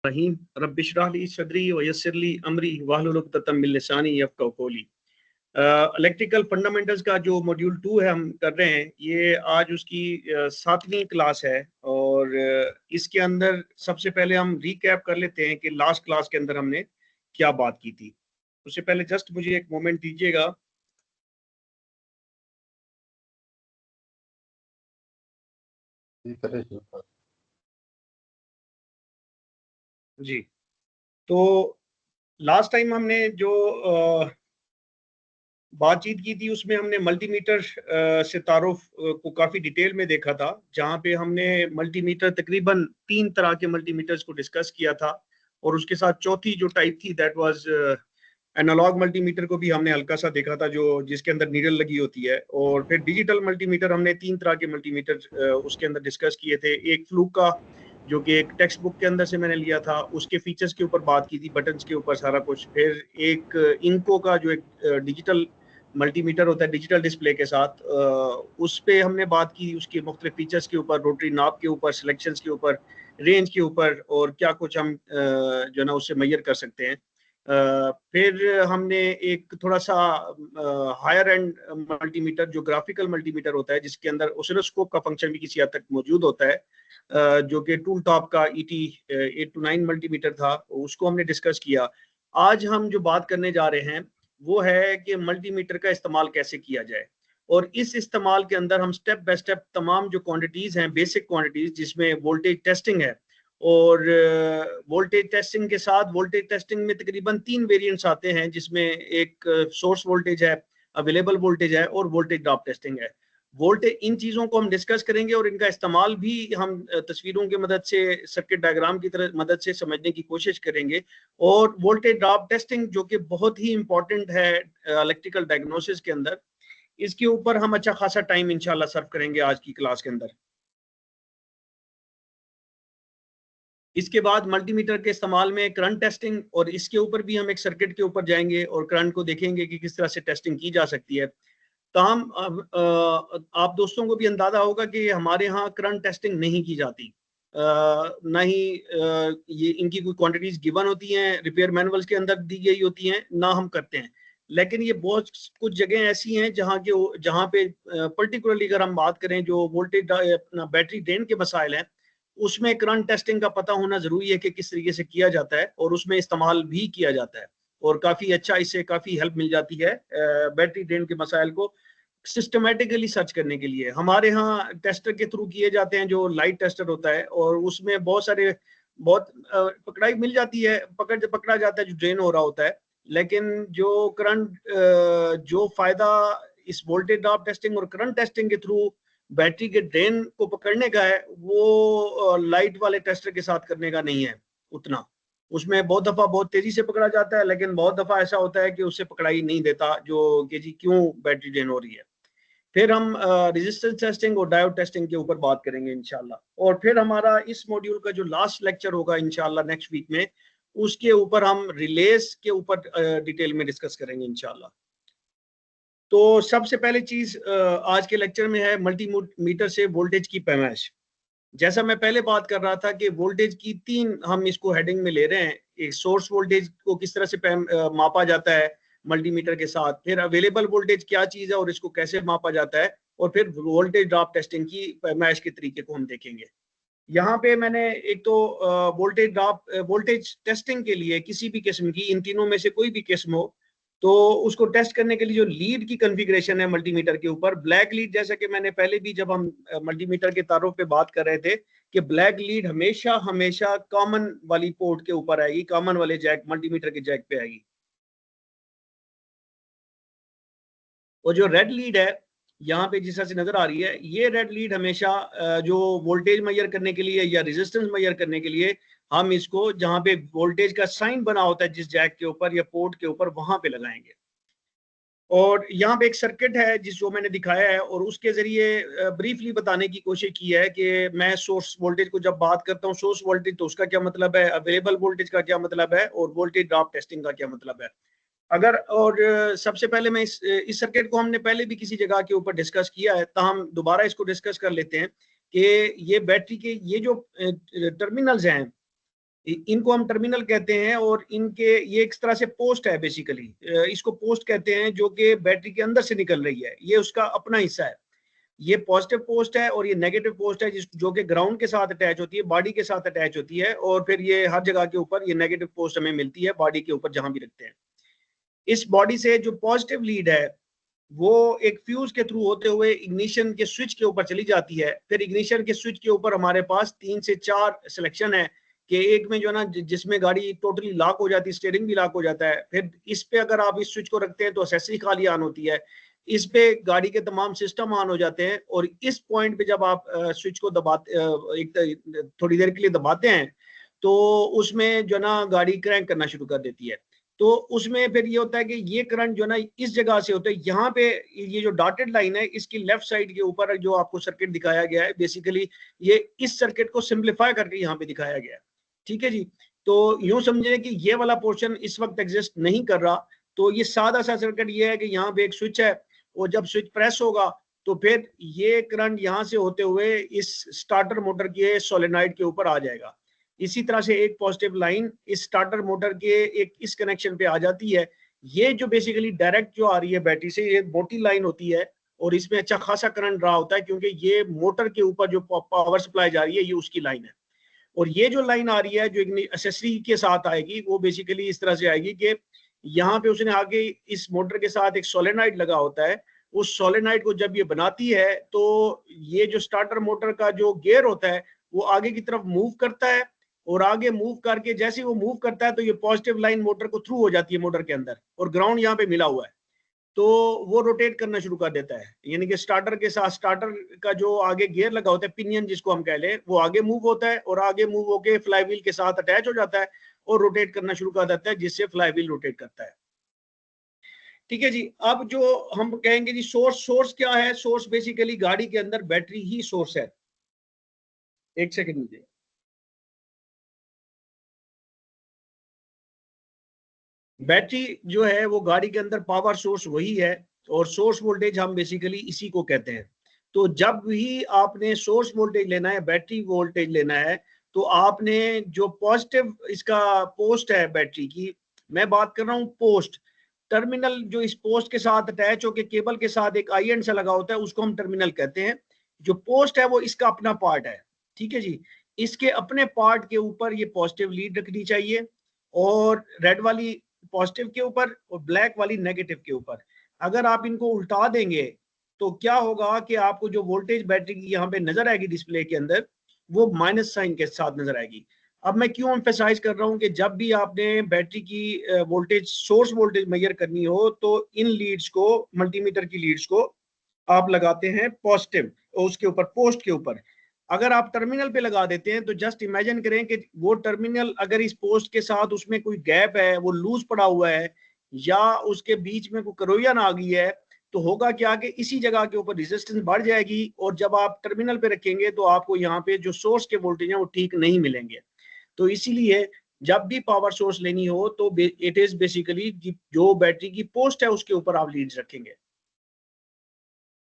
रहीम rabbi इश्रह ली सदरी व यस्सिर ली अमरी वाहलुल उक़दतम मिन लिसानी यफ़क़हू क़ौली। इलेक्ट्रिकल फंडामेंटल्स का जो मॉड्यूल 2 है हम कर रहे हैं, ये आज उसकी 7वीं क्लास है। और इसके अंदर सबसे पहले हम रिकैप कर लेते हैं कि लास्ट क्लास के अंदर हमने क्या बात की थी। उससे पहले जस्ट मुझे एक मोमेंट दीजिएगा। जी, तो लास्ट टाइम हमने जो बातचीत की थी उसमें हमने मल्टीमीटर से तारुफ को काफ़ी डिटेल में देखा था, जहाँ पे हमने मल्टीमीटर तकरीबन 3 तरह के मल्टीमीटर्स को डिस्कस किया था। और उसके साथ चौथी जो टाइप थी दैट वाज एनालॉग मल्टीमीटर को भी हमने हल्का सा देखा था, जो जिसके अंदर नीडल लगी होती है। और फिर डिजिटल मल्टीमीटर हमने 3 तरह के मल्टीमीटर उसके अंदर डिस्कस किए थे। एक फ्लूक का, जो कि एक टेक्स्ट बुक के अंदर से मैंने लिया था, उसके फीचर्स के ऊपर बात की थी, बटन्स के ऊपर सारा कुछ। फिर एक इनको का जो एक डिजिटल मल्टीमीटर होता है डिजिटल डिस्प्ले के साथ, उस पे हमने बात की, उसके मुख्तलिफ फीचर्स के ऊपर, रोटरी नॉब के ऊपर, सिलेक्शंस के ऊपर, रेंज के ऊपर, और क्या कुछ हम जो है ना उससे मेजर कर सकते हैं। फिर हमने एक थोड़ा सा हायर एंड मल्टीमीटर, जो ग्राफिकल मल्टीमीटर होता है, जिसके अंदर ओसिलोस्कोप का फंक्शन भी किसी हद तक मौजूद होता है, जो कि टूल टॉप का ET 829 मल्टीमीटर था, उसको हमने डिस्कस किया। आज हम जो बात करने जा रहे हैं वो है कि मल्टीमीटर का इस्तेमाल कैसे किया जाए। और इस इस्तेमाल के अंदर हम स्टेप बाय स्टेप तमाम जो क्वांटिटीज हैं, बेसिक क्वांटिटीज, जिसमें वोल्टेज टेस्टिंग है, और वोल्टेज टेस्टिंग के साथ वोल्टेज टेस्टिंग में तकरीबन 3 वेरिएंट्स आते हैं, जिसमें एक सोर्स वोल्टेज है, अवेलेबल वोल्टेज है, और वोल्टेज ड्रॉप टेस्टिंग है। वोल्टेज, इन चीज़ों को हम डिस्कस करेंगे और इनका इस्तेमाल भी हम तस्वीरों की मदद से, सर्किट डायग्राम की तरह मदद से समझने की कोशिश करेंगे। और वोल्टेज ड्रॉप टेस्टिंग, जो कि बहुत ही इंपॉर्टेंट है इलेक्ट्रिकल डायग्नोसिस के अंदर, इसके ऊपर हम अच्छा खासा टाइम इंशाल्लाह सर्व करेंगे आज की क्लास के अंदर। इसके बाद मल्टीमीटर के इस्तेमाल में करंट टेस्टिंग, और इसके ऊपर भी हम एक सर्किट के ऊपर जाएंगे और करंट को देखेंगे कि किस तरह से टेस्टिंग की जा सकती है। ताहम आप दोस्तों को भी अंदाजा होगा कि हमारे यहाँ करंट टेस्टिंग नहीं की जाती, ना ही ये इनकी कोई क्वांटिटीज गिवन होती हैं, रिपेयर मैनुअल्स के अंदर दी गई होती हैं, ना हम करते हैं। लेकिन ये बहुत कुछ जगह ऐसी हैं जहाँ पे पर्टिकुलरली अगर हम बात करें, जो वोल्टेज अपना बैटरी ड्रेन के मसाइल हैं, उसमें करंट टेस्टिंग का पता होना जरूरी है कि किस तरीके से किया जाता है, और उसमें इस्तेमाल भी किया जाता है। और काफी अच्छा, इससे काफी हेल्प मिल जाती है बैटरी ड्रेन के मसाइल को सिस्टमेटिकली सर्च करने के लिए। हमारे यहाँ टेस्टर के थ्रू किए जाते हैं, जो लाइट टेस्टर होता है, और उसमें बहुत पकड़ाई मिल जाती है, पकड़ा जाता है जो ड्रेन हो रहा होता है। लेकिन जो करंट जो फायदा इस वोल्टेज ड्रॉप टेस्टिंग और करंट टेस्टिंग के थ्रू बैटरी के ड्रेन को पकड़ने का है, वो लाइट वाले टेस्टर के साथ करने का नहीं है उतना। उसमें बहुत दफा बहुत तेजी से पकड़ा जाता है, लेकिन बहुत दफा ऐसा होता है कि उससे पकड़ाई नहीं देता, जो कि जी क्यों बैटरी ड्रेन हो रही है। फिर हम रेजिस्टेंस टेस्टिंग और डायोड टेस्टिंग के ऊपर बात करेंगे इंशाल्लाह। और फिर हमारा इस मॉड्यूल का जो लास्ट लेक्चर होगा इंशाल्लाह नेक्स्ट वीक में, उसके ऊपर हम रिलेस के ऊपर डिटेल में डिस्कस करेंगे इंशाल्लाह। तो सबसे पहले चीज आज के लेक्चर में है मल्टीमीटर से वोल्टेज की पैमाइश। जैसा मैं पहले बात कर रहा था कि वोल्टेज की 3 हम इसको हेडिंग में ले रहे हैं। एक सोर्स वोल्टेज को किस तरह से मापा जाता है मल्टीमीटर के साथ, फिर अवेलेबल वोल्टेज क्या चीज है और इसको कैसे मापा जाता है, और फिर वोल्टेज ड्रॉप टेस्टिंग की पैमाइश के तरीके को हम देखेंगे। यहाँ पे मैंने एक तो वोल्टेज टेस्टिंग के लिए किसी भी किस्म की, इन तीनों में से कोई भी किस्म हो, तो उसको टेस्ट करने के लिए जो लीड की कॉन्फ़िगरेशन है मल्टीमीटर के ऊपर, ब्लैक लीड, जैसा कि मैंने पहले भी जब हम मल्टीमीटर के तारों पे बात कर रहे थे, कि ब्लैक लीड हमेशा हमेशा कॉमन वाली पोर्ट के ऊपर आएगी, कॉमन वाले जैक, मल्टीमीटर के जैक पे आएगी। और जो रेड लीड है यहाँ पे जिस तरह से नजर आ रही है, ये रेड लीड हमेशा जो वोल्टेज मेजर करने के लिए या रेजिस्टेंस मेजर करने के लिए, हम इसको जहाँ पे वोल्टेज का साइन बना होता है जिस जैक के ऊपर या पोर्ट के ऊपर, वहां पे लगाएंगे। और यहाँ पे एक सर्किट है जो मैंने दिखाया है, और उसके जरिए ब्रीफली बताने की कोशिश की है कि मैं सोर्स वोल्टेज को जब बात करता हूँ, सोर्स वोल्टेज, तो उसका क्या मतलब है, अवेलेबल वोल्टेज का क्या मतलब है, और वोल्टेज ड्रॉप टेस्टिंग का क्या मतलब है। अगर और सबसे पहले मैं इस सर्किट को हमने पहले भी किसी जगह के ऊपर डिस्कस किया है, तो हम दोबारा इसको डिस्कस कर लेते हैं कि ये बैटरी के ये जो टर्मिनल्स हैं, इनको हम टर्मिनल कहते हैं, और इनके ये एक तरह से पोस्ट है बेसिकली, इसको पोस्ट कहते हैं, जो कि बैटरी के अंदर से निकल रही है, ये उसका अपना हिस्सा है। ये पॉजिटिव पोस्ट है और ये नेगेटिव पोस्ट है, जो कि ग्राउंड के साथ अटैच होती है, बॉडी के साथ अटैच होती है, और फिर ये हर जगह के ऊपर ये नेगेटिव पोस्ट हमें मिलती है बॉडी के ऊपर जहां भी रखते हैं। इस बॉडी से जो पॉजिटिव लीड है वो एक फ्यूज के थ्रू होते हुए इग्निशन के स्विच के ऊपर चली जाती है। फिर इग्निशन के स्विच के ऊपर हमारे पास 3 से 4 सिलेक्शन है कि एक में जो है ना, जिसमें गाड़ी टोटली लॉक हो जाती है, स्टीयरिंग भी लॉक हो जाता है। फिर इस पे अगर आप इस स्विच को रखते हैं तो एसेसरी खाली ऑन होती है, इस पे गाड़ी के तमाम सिस्टम ऑन हो जाते हैं, और इस पॉइंट पे जब आप स्विच को दबाते एक थोड़ी देर के लिए दबाते हैं तो उसमें जो है ना गाड़ी क्रैंक करना शुरू कर देती है। तो उसमें फिर ये होता है कि ये करंट जो है ना इस जगह से होता है, यहाँ पे ये जो डॉटेड लाइन है इसकी लेफ्ट साइड के ऊपर जो आपको सर्किट दिखाया गया है, बेसिकली ये इस सर्किट को सिंप्लीफाई करके यहाँ पे दिखाया गया है। ठीक है जी, तो यूं समझें कि ये वाला पोर्शन इस वक्त एग्जिस्ट नहीं कर रहा। तो ये सादा सा सर्किट ये है कि यहाँ पे एक स्विच है, और जब स्विच प्रेस होगा तो फिर ये करंट यहाँ से होते हुए इस स्टार्टर मोटर के सोलेनॉइड के ऊपर आ जाएगा। इसी तरह से एक पॉजिटिव लाइन इस स्टार्टर मोटर के एक इस कनेक्शन पे आ जाती है। ये जो बेसिकली डायरेक्ट जो आ रही है बैटरी से, ये मोटी लाइन होती है, और इसमें अच्छा खासा करंट रहा होता है, क्योंकि ये मोटर के ऊपर जो पावर सप्लाई जा रही है ये उसकी लाइन है। और ये जो लाइन आ रही है जो एक्सेसरी के साथ आएगी, वो बेसिकली इस तरह से आएगी कि यहाँ पे उसने आगे इस मोटर के साथ एक सोलेनॉइड लगा होता है। उस सोलेनॉइड को जब ये बनाती है तो ये जो स्टार्टर मोटर का जो गियर होता है वो आगे की तरफ मूव करता है, और आगे मूव करके जैसे ही वो मूव करता है तो ये पॉजिटिव लाइन मोटर को थ्रू हो जाती है मोटर के अंदर, और ग्राउंड यहाँ पे मिला हुआ है, तो वो रोटेट करना शुरू कर देता है। यानी कि स्टार्टर के साथ स्टार्टर का जो आगे गियर लगा होता है, पिनियन जिसको हम कह लें, वो आगे मूव होता है, और आगे मूव होके फ्लाईव्हील के साथ अटैच हो जाता है और रोटेट करना शुरू कर देता है, जिससे फ्लाईव्हील रोटेट करता है। ठीक है जी, अब जो हम कहेंगे जी सोर्स क्या है। सोर्स बेसिकली गाड़ी के अंदर बैटरी ही सोर्स है। एक सेकंड मुझे, बैटरी जो है वो गाड़ी के अंदर पावर सोर्स वही है, और सोर्स वोल्टेज हम बेसिकली इसी को कहते हैं। तो जब भी आपने सोर्स वोल्टेज लेना है, बैटरी वोल्टेज लेना है, तो आपने जो पॉजिटिव इसका पोस्ट है बैटरी की, मैं बात कर रहा हूँ पोस्ट टर्मिनल, जो इस पोस्ट के साथ अटैच होकर केबल के साथ एक आई एंड सा लगा होता है, उसको हम टर्मिनल कहते हैं। जो पोस्ट है वो इसका अपना पार्ट है। ठीक है जी, इसके अपने पार्ट के ऊपर ये पॉजिटिव लीड रखनी चाहिए, और रेड वाली पॉजिटिव के ऊपर और ब्लैक वाली नेगेटिव के ऊपर। अगर आप इनको उल्टा देंगे तो क्या होगा कि आपको जो वोल्टेज बैटरी की यहाँ पे नजर आएगी डिस्प्ले के अंदर, वो माइनस साइन के साथ नजर आएगी। अब मैं क्यों एम्फेसाइज कर रहा हूँ कि जब भी आपने बैटरी की वोल्टेज सोर्स वोल्टेज मेजर करनी हो तो इन लीड्स को, मल्टीमीटर की लीड्स को आप लगाते हैं पॉजिटिव उसके ऊपर, पोस्ट के ऊपर। अगर आप टर्मिनल पे लगा देते हैं तो जस्ट इमेजिन करें कि वो टर्मिनल अगर इस पोस्ट के साथ उसमें कोई गैप है, वो लूज पड़ा हुआ है, या उसके बीच में कोई करोयन आ गई है, तो होगा क्या कि इसी जगह के ऊपर रेजिस्टेंस बढ़ जाएगी, और जब आप टर्मिनल पे रखेंगे तो आपको यहाँ पे जो सोर्स के वोल्टेज है वो ठीक नहीं मिलेंगे। तो इसीलिए जब भी पावर सोर्स लेनी हो तो इट इज बेसिकली जो बैटरी की पोस्ट है उसके ऊपर आप लीड्स रखेंगे।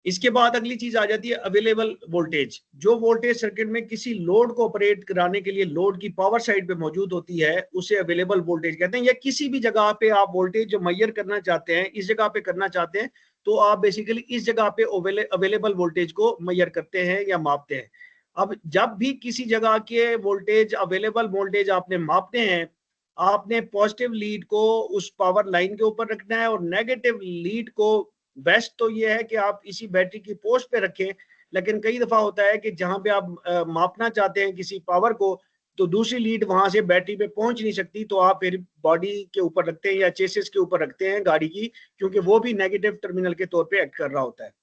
इसके बाद अगली चीज आ जाती है अवेलेबल वोल्टेज। जो वोल्टेज सर्किट में किसी लोड को ऑपरेट कराने के लिए लोड की पावर साइड पे मौजूद होती है उसे अवेलेबल वोल्टेज कहते हैं। या किसी भी जगह पे आप वोल्टेज जो मैयर करना चाहते हैं, इस जगह पे करना चाहते हैं, तो आप बेसिकली इस जगह पे अवेलेबल वोल्टेज को मैयर करते हैं या मापते हैं। अब जब भी किसी जगह के वोल्टेज अवेलेबल वोल्टेज आपने मापते हैं, आपने पॉजिटिव लीड को उस पावर लाइन के ऊपर रखना है, और नेगेटिव लीड को, बेस्ट तो ये है कि आप इसी बैटरी की पोस्ट पे रखें। लेकिन कई दफा होता है कि जहां पे आप मापना चाहते हैं किसी पावर को, तो दूसरी लीड वहां से बैटरी पे पहुंच नहीं सकती, तो आप फिर बॉडी के ऊपर रखते हैं या चेसिस के ऊपर रखते हैं गाड़ी की, क्योंकि वो भी नेगेटिव टर्मिनल के तौर पे एक्ट कर रहा होता है।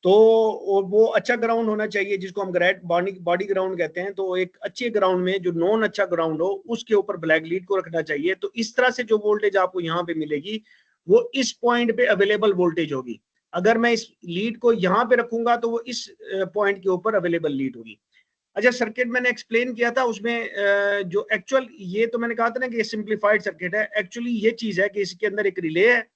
तो वो अच्छा ग्राउंड होना चाहिए, जिसको हम ग्रेट बॉडी ग्राउंड कहते हैं। तो एक अच्छे ग्राउंड में जो नॉन अच्छा ग्राउंड हो उसके ऊपर ब्लैक लीड को रखना चाहिए। तो इस तरह से जो वोल्टेज आपको यहाँ पे मिलेगी वो इस पॉइंट पे अवेलेबल वोल्टेज होगी। अगर मैं इस लीड को यहाँ पे रखूंगा तो वो इस पॉइंट के ऊपर अवेलेबल लीड होगी। अच्छा, सर्किट मैंने एक्सप्लेन किया था उसमें जो एक्चुअल, ये तो मैंने कहा था ना कि ये सिंप्लीफाइड सर्किट है। एक्चुअली ये चीज है कि इसके अंदर एक रिले है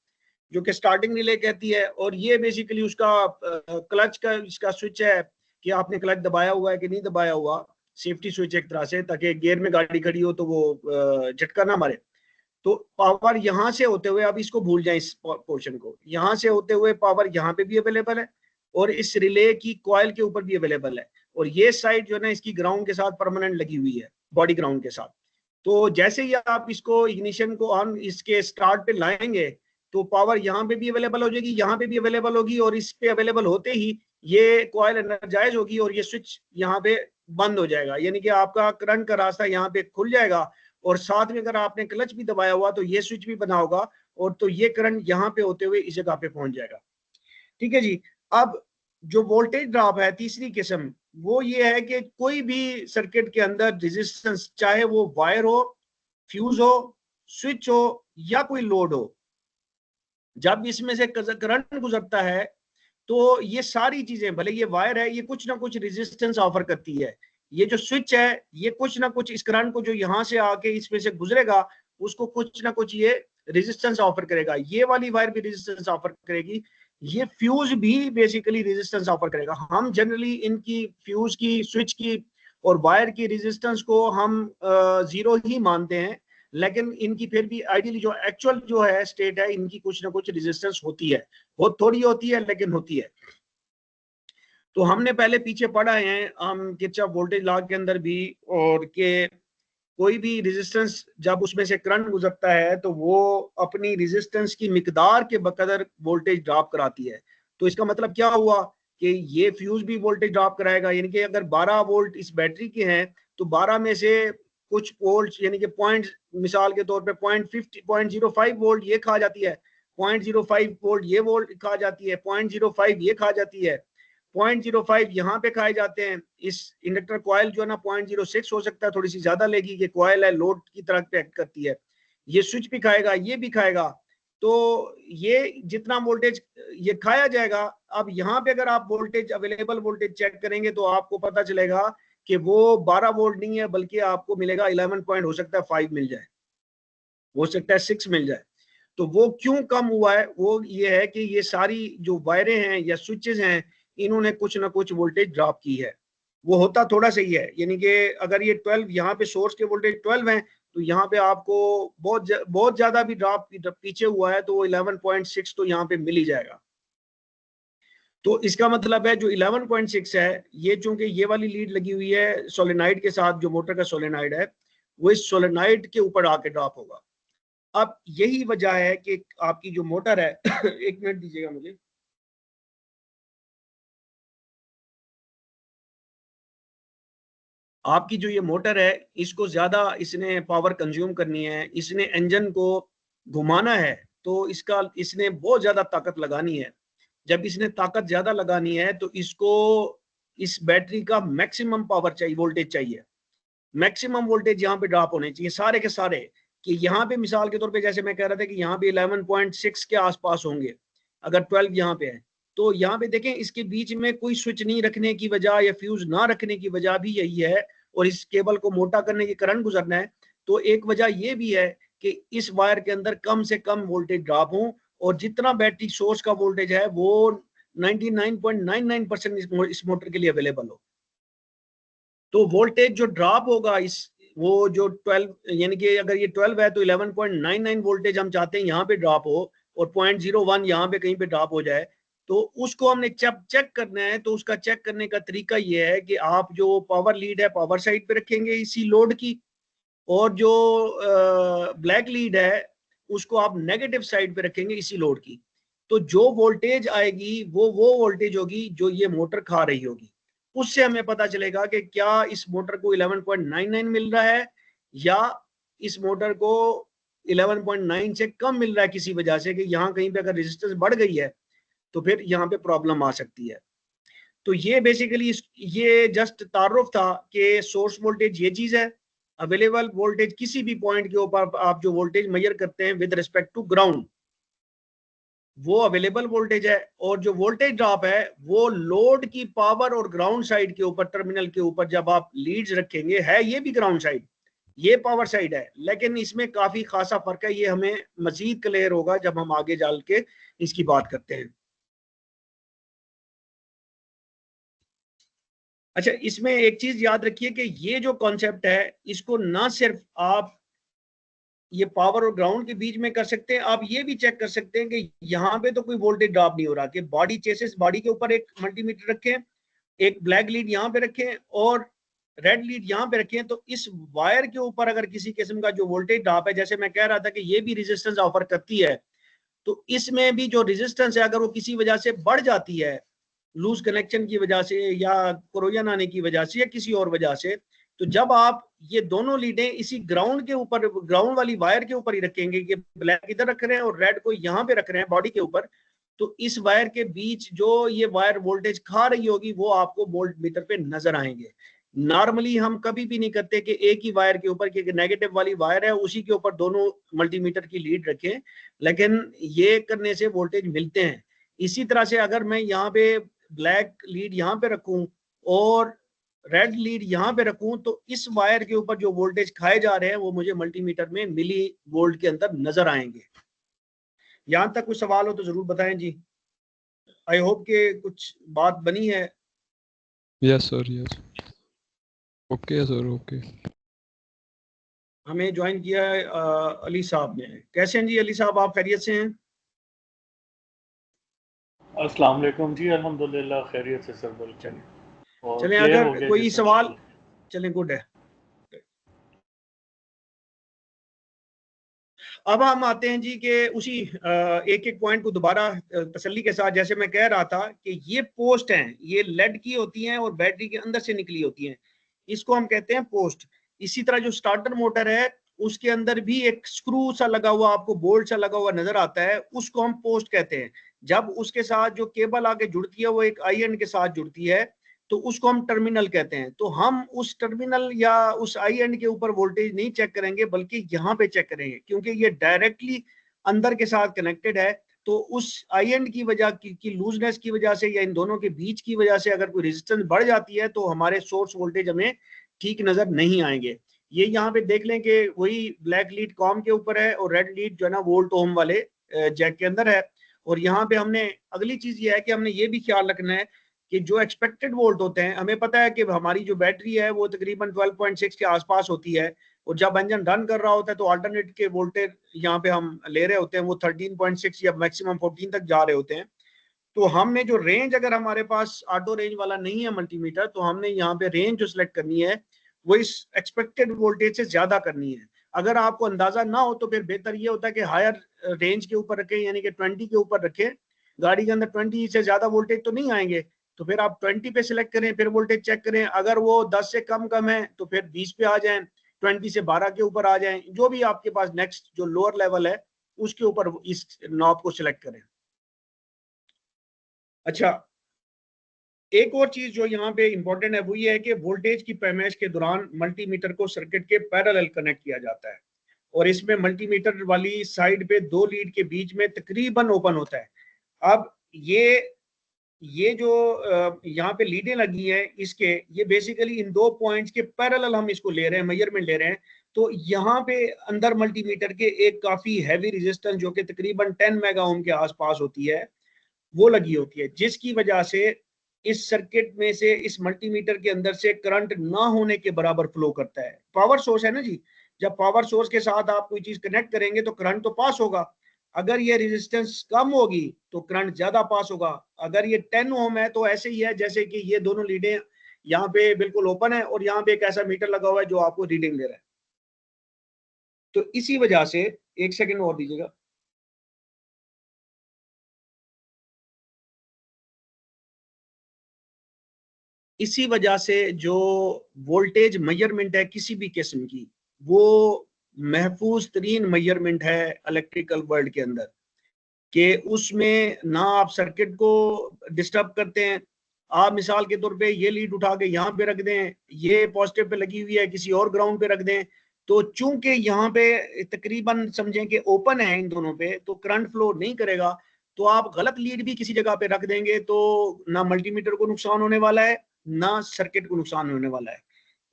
जो कि स्टार्टिंग रिले कहती है, और ये बेसिकली उसका क्लच का इसका स्विच है कि आपने क्लच दबाया हुआ है कि नहीं दबाया हुआ। सेफ्टी स्विच एक तरह से, ताकि गियर में गाड़ी खड़ी हो तो वो झटका ना मारे। तो पावर यहाँ से होते हुए, अब इसको भूल जाए इस पोर्शन को, यहाँ से होते हुए पावर यहाँ पे भी अवेलेबल है और इस रिले की कॉइल के ऊपर भी अवेलेबल है। और ये साइड जो है ना इसकी ग्राउंड के साथ परमानेंट लगी हुई है, बॉडी ग्राउंड के साथ। तो जैसे ही आप इसको इग्निशन को ऑन इसके स्टार्ट पे लाएंगे तो पावर यहाँ पे भी अवेलेबल हो जाएगी, यहाँ पे भी अवेलेबल होगी, और इस पे अवेलेबल होते ही ये कॉइल एनर्जाइज होगी और ये स्विच यहाँ पे बंद हो जाएगा, यानी कि आपका करंट का रास्ता यहाँ पे खुल जाएगा। और साथ में अगर आपने क्लच भी दबाया हुआ तो ये स्विच भी बना होगा, और तो ये करंट यहाँ पे होते हुए इस जगह पे पहुंच जाएगा। ठीक है जी। अब जो वोल्टेज ड्रॉप है तीसरी किस्म, वो ये है कि कोई भी सर्किट के अंदर रेजिस्टेंस, चाहे वो वायर हो, फ्यूज हो, स्विच हो या कोई लोड हो, जब इसमें से करंट गुजरता है तो ये सारी चीजें, भले ये वायर है, ये कुछ ना कुछ रेजिस्टेंस ऑफर करती है। ये जो स्विच है ये कुछ ना कुछ इस करंट को जो यहाँ से आके इसमें से गुजरेगा उसको कुछ ना कुछ ये रेजिस्टेंस ऑफर करेगा। ये वाली वायर भी रेजिस्टेंस ऑफर करेगी, ये फ्यूज भी बेसिकली रेजिस्टेंस ऑफर करेगा। हम जनरली इनकी फ्यूज की, स्विच की और वायर की रेजिस्टेंस को हम जीरो ही मानते हैं, लेकिन इनकी फिर भी आइडियली जो एक्चुअल जो है स्टेट है, इनकी कुछ ना कुछ रेजिस्टेंस होती है, बहुत थोड़ी होती है लेकिन होती है। तो हमने पहले पीछे पढ़ा है हम किरचॉफ वोल्टेज लॉ के अंदर भी, और के कोई भी रेजिस्टेंस जब उसमें से करंट गुजरता है तो वो अपनी रेजिस्टेंस की मिकदार के बकदर वोल्टेज ड्रॉप कराती है। तो इसका मतलब क्या हुआ कि ये फ्यूज भी वोल्टेज ड्रॉप कराएगा, यानी कि अगर 12 वोल्ट इस बैटरी के हैं तो 12 में से कुछ वोल्ट, यानी कि पॉइंट, मिसाल के तौर पे 0.05 वोल्ट ये खा जाती है, 0.05 वोल्ट ये वोल्ट खा जाती है, 0.05 ये खा जाती है, 0.05 यहाँ पे खाए जाते हैं। इस इंडक्टर कॉयल जो है ना 0.06 हो सकता है, थोड़ी सी ज्यादा लेगी, ये कॉयल है, लोड की तरह एक्ट करती है। ये स्विच भी खाएगा, ये भी खाएगा, तो ये जितना वोल्टेज ये खाया जाएगा। अब यहाँ पे अगर आप वोल्टेज, अवेलेबल वोल्टेज चेक करेंगे तो आपको पता चलेगा कि वो 12 वोल्ट नहीं है, बल्कि आपको मिलेगा 11 पॉइंट, हो सकता है 5 मिल जाए, हो सकता है 6 मिल जाए। तो वो क्यों कम हुआ है, वो ये है कि ये सारी जो वायरें हैं या स्विचेस हैं, इन्होंने कुछ ना कुछ वोल्टेज ड्रॉप की है। वो होता थोड़ा सही है, यानी कि अगर ये 12 यहाँ पे सोर्स के वोल्टेज 12 हैं तो यहाँ पे आपको बहुत ज्यादा भी ड्रॉप पीछे हुआ है तो वो 11.6 तो यहाँ पे मिल ही जाएगा। तो इसका मतलब है जो 11.6 है, ये चूंकि ये वाली लीड लगी हुई है सोलेनाइड के साथ, जो मोटर का सोलेनाइड है वो इस सोलेनाइड के ऊपर आके ड्रॉप होगा। अब यही वजह है कि आपकी जो मोटर है एक मिनट दीजिएगा मुझे। आपकी जो ये मोटर है इसको ज्यादा इसने पावर कंज्यूम करनी है, इसने इंजन को घुमाना है, तो इसने बहुत ज्यादा ताकत लगानी है। जब इसने ताकत ज्यादा लगानी है तो इसको इस बैटरी का मैक्सिमम पावर चाहिए, वोल्टेज चाहिए, मैक्सिमम वोल्टेज यहाँ पे ड्रॉप होने चाहिए सारे के सारे। कि यहाँ पे मिसाल के तौर पे जैसे मैं कह रहा था कि यहाँ पे 11.6 के आसपास होंगे, अगर 12 यहाँ पे है तो यहाँ पे देखें इसके बीच में कोई स्विच नहीं रखने की वजह या फ्यूज ना रखने की वजह भी यही है, और इस केबल को मोटा करने की करंट गुजरना है। तो एक वजह ये भी है कि इस वायर के अंदर कम से कम वोल्टेज ड्रॉप हो, और जितना बैटरी सोर्स का वोल्टेज है वो 99.99% इस मोटर के लिए अवेलेबल हो। तो वोल्टेज जो ड्रॉप होगा इस, वो जो 12, यानी कि अगर ये 12 है तो 11.99 वोल्टेज हम चाहते हैं यहाँ पे ड्रॉप हो, और 0.01 यहाँ पे कहीं पे ड्रॉप हो जाए। तो उसको हमने चेक करना है, तो उसका चेक करने का तरीका ये है कि आप जो पावर लीड है पावर साइड पे रखेंगे इसी लोड की, और जो ब्लैक लीड है उसको आप नेगेटिव साइड पे रखेंगे इसी लोड की। तो जो वोल्टेज आएगी वो वोल्टेज होगी जो ये मोटर खा रही होगी। उससे हमें पता चलेगा कि क्या इस मोटर को 11.99 मिल रहा है या इस मोटर को 11.9 से कम मिल रहा है, किसी वजह से कि यहाँ कहीं पे अगर रेजिस्टेंस बढ़ गई है तो फिर यहाँ पे प्रॉब्लम आ सकती है। तो ये बेसिकली ये जस्ट तारुफ था कि सोर्स वोल्टेज ये चीज है, अवेलेबल वोल्टेज किसी भी पॉइंट के ऊपर आप जो वोल्टेज मेजर करते हैं विद रिस्पेक्ट टू ग्राउंड, वो अवेलेबल वोल्टेज है। और जो वोल्टेज ड्रॉप है वो लोड की पावर और ग्राउंड साइड के ऊपर, टर्मिनल के ऊपर जब आप लीड्स रखेंगे, है ये भी ग्राउंड साइड, ये पावर साइड है, लेकिन इसमें काफी खासा फर्क है। ये हमें मजीद क्लियर होगा जब हम आगे चल के इसकी बात करते हैं। अच्छा, इसमें एक चीज याद रखिए कि ये जो कॉन्सेप्ट है इसको ना सिर्फ आप ये पावर और ग्राउंड के बीच में कर सकते हैं, आप ये भी चेक कर सकते हैं कि यहाँ पे तो कोई वोल्टेज ड्रॉप नहीं हो रहा, कि बॉडी चेसिस बॉडी के ऊपर एक मल्टीमीटर रखें, एक ब्लैक लीड यहाँ पे रखें और रेड लीड यहाँ पे रखें, तो इस वायर के ऊपर अगर किसी किस्म का जो वोल्टेज ड्रॉप है, जैसे मैं कह रहा था कि ये भी रेजिस्टेंस ऑफर करती है, तो इसमें भी जो रेजिस्टेंस है अगर वो किसी वजह से बढ़ जाती है, लूज कनेक्शन की वजह से या कोरोजन आने की वजह से या किसी और वजह से, तो जब आप ये दोनों लीडें इसी ग्राउंड के ऊपर, ग्राउंड वाली वायर के ऊपर ही रखेंगे, ये ब्लैक इधर रख रहे हैं और रेड को यहाँ पे रख रहे हैं बॉडी के ऊपर, तो इस वायर के बीच जो ये वायर वोल्टेज खा रही होगी वो आपको वोल्ट मीटर पे नजर आएंगे। नॉर्मली हम कभी भी नहीं करते कि एक ही वायर के ऊपर, कि नेगेटिव वाली वायर है उसी के ऊपर दोनों मल्टीमीटर की लीड रखें, लेकिन ये करने से वोल्टेज मिलते हैं। इसी तरह से अगर मैं यहाँ पे ब्लैक लीड यहाँ पे रखूं और रेड लीड यहाँ पे रखूं, तो इस वायर के ऊपर जो वोल्टेज खाए जा रहे हैं वो मुझे मल्टीमीटर में मिली वोल्ट के अंदर नजर आएंगे। यहां तक कुछ सवाल हो तो जरूर बताएं जी। आई होप के कुछ बात बनी है। Yes sir, yes. Okay sir, okay. हमें ज्वाइन किया है अली साहब ने। कैसे हैं जी अली साहब, आप खैरियत से हैं? अस्सलाम वालेकुम जी, अल्हम्दुलिल्लाह खैरियत से सर, बोल चलें और चलें, क्लियर हो अगर गया कोई जी सवाल, सब। चलें गुड है। अब हम आते हैं जी कि उसी एक एक पॉइंट को दोबारा तसल्ली के साथ, जैसे मैं कह रहा था कि ये पोस्ट हैं, ये लेड की होती हैं और बैटरी के अंदर से निकली होती हैं, इसको हम कहते हैं पोस्ट। इसी तरह जो स्टार्टर मोटर है उसके अंदर भी एक स्क्रू सा लगा हुआ, आपको बोल्ट सा लगा हुआ नजर आता है, उसको हम पोस्ट कहते हैं। जब उसके साथ जो केबल आगे जुड़ती है वो एक आई एंड के साथ जुड़ती है, तो उसको हम टर्मिनल कहते हैं। तो हम उस टर्मिनल या उस आई एंड के ऊपर वोल्टेज नहीं चेक करेंगे बल्कि यहाँ पे चेक करेंगे, क्योंकि ये डायरेक्टली अंदर के साथ कनेक्टेड है। तो उस आई एंड की वजह की लूजनेस की वजह से या इन दोनों के बीच की वजह से अगर कोई रेजिस्टेंस बढ़ जाती है तो हमारे सोर्स वोल्टेज हमें ठीक नजर नहीं आएंगे। ये यहाँ पे देख लें कि वही ब्लैक लीड कॉम के ऊपर है और रेड लीड जो है ना वोल्ट ओम वाले जैक के अंदर है। और यहाँ पे हमने अगली चीज ये है कि हमने ये भी ख्याल रखना है कि जो एक्सपेक्टेड वोल्ट होते हैं, हमें पता है कि हमारी जो बैटरी है वो तकरीबन 12.6 के आसपास होती है, और जब इंजन रन कर रहा होता है तो अल्टरनेट के वोल्टेज यहाँ पे हम ले रहे होते हैं वो 13.6 या मैक्सिमम 14 तक जा रहे होते हैं। तो हमने जो रेंज, अगर हमारे पास ऑटो रेंज वाला नहीं है मल्टीमीटर, तो हमने यहाँ पे रेंज जो सिलेक्ट करनी है वो इस एक्सपेक्टेड वोल्टेज से ज्यादा करनी है। अगर आपको अंदाजा ना हो तो फिर बेहतर ये होता है कि हायर रेंज के ऊपर रखें, यानी कि 20 के ऊपर रखें। गाड़ी के अंदर 20 से ज्यादा वोल्टेज तो नहीं आएंगे, तो फिर आप 20 पे सिलेक्ट करें, फिर वोल्टेज चेक करें, अगर वो 10 से कम है तो फिर 20 पे आ जाएं, 20 से 12 के ऊपर आ जाएं, जो भी आपके पास नेक्स्ट जो लोअर लेवल है उसके ऊपर इस नॉब को सिलेक्ट करें। अच्छा, एक और चीज जो यहाँ पे इंपॉर्टेंट है वो ये है कि वोल्टेज की पैमाइश के दौरान मल्टीमीटर को सर्किट के पैरेलल कनेक्ट किया जाता है, और इसमें मल्टीमीटर वाली साइड पे दो लीड के बीच में तकरीबन ओपन होता है। अब ये जो यहाँ पे लीडें लगी हैं इसके, ये बेसिकली इन दो पॉइंट्स के पैरेलल हम इसको ले रहे हैं, मेजरमेंट ले रहे हैं। तो यहाँ पे अंदर मल्टीमीटर के एक काफी हैवी रेजिस्टेंस जो कि तकरीबन 10 मेगा ओम के आसपास होती है वो लगी होती है, जिसकी वजह से इस सर्किट में से, इस मल्टीमीटर के अंदर से करंट ना होने के बराबर फ्लो करता है। पावर सोर्स है ना जी, जब पावर सोर्स के साथ आप कोई चीज कनेक्ट करेंगे तो करंट तो पास होगा। अगर ये रेजिस्टेंस कम होगी तो करंट ज्यादा पास होगा। अगर ये 10 ओम है तो ऐसे ही है जैसे कि ये दोनों लीडें यहाँ पे बिल्कुल ओपन है और यहाँ पे एक ऐसा मीटर लगा हुआ है जो आपको रीडिंग दे रहा है। तो इसी वजह से, एक सेकेंड और दीजिएगा, इसी वजह से जो वोल्टेज मेजरमेंट है किसी भी किस्म की, वो महफूज तरीन मेजरमेंट है इलेक्ट्रिकल वर्ल्ड के अंदर, कि उसमें ना आप सर्किट को डिस्टर्ब करते हैं। आप मिसाल के तौर पे ये लीड उठा के यहाँ पे रख दें, ये पॉजिटिव पे लगी हुई है किसी और ग्राउंड पे रख दें, तो चूंकि यहाँ पे तकरीबन समझें कि ओपन है इन दोनों पे, तो करंट फ्लो नहीं करेगा। तो आप गलत लीड भी किसी जगह पे रख देंगे तो ना मल्टीमीटर को नुकसान होने वाला है ना सर्किट को नुकसान होने वाला है।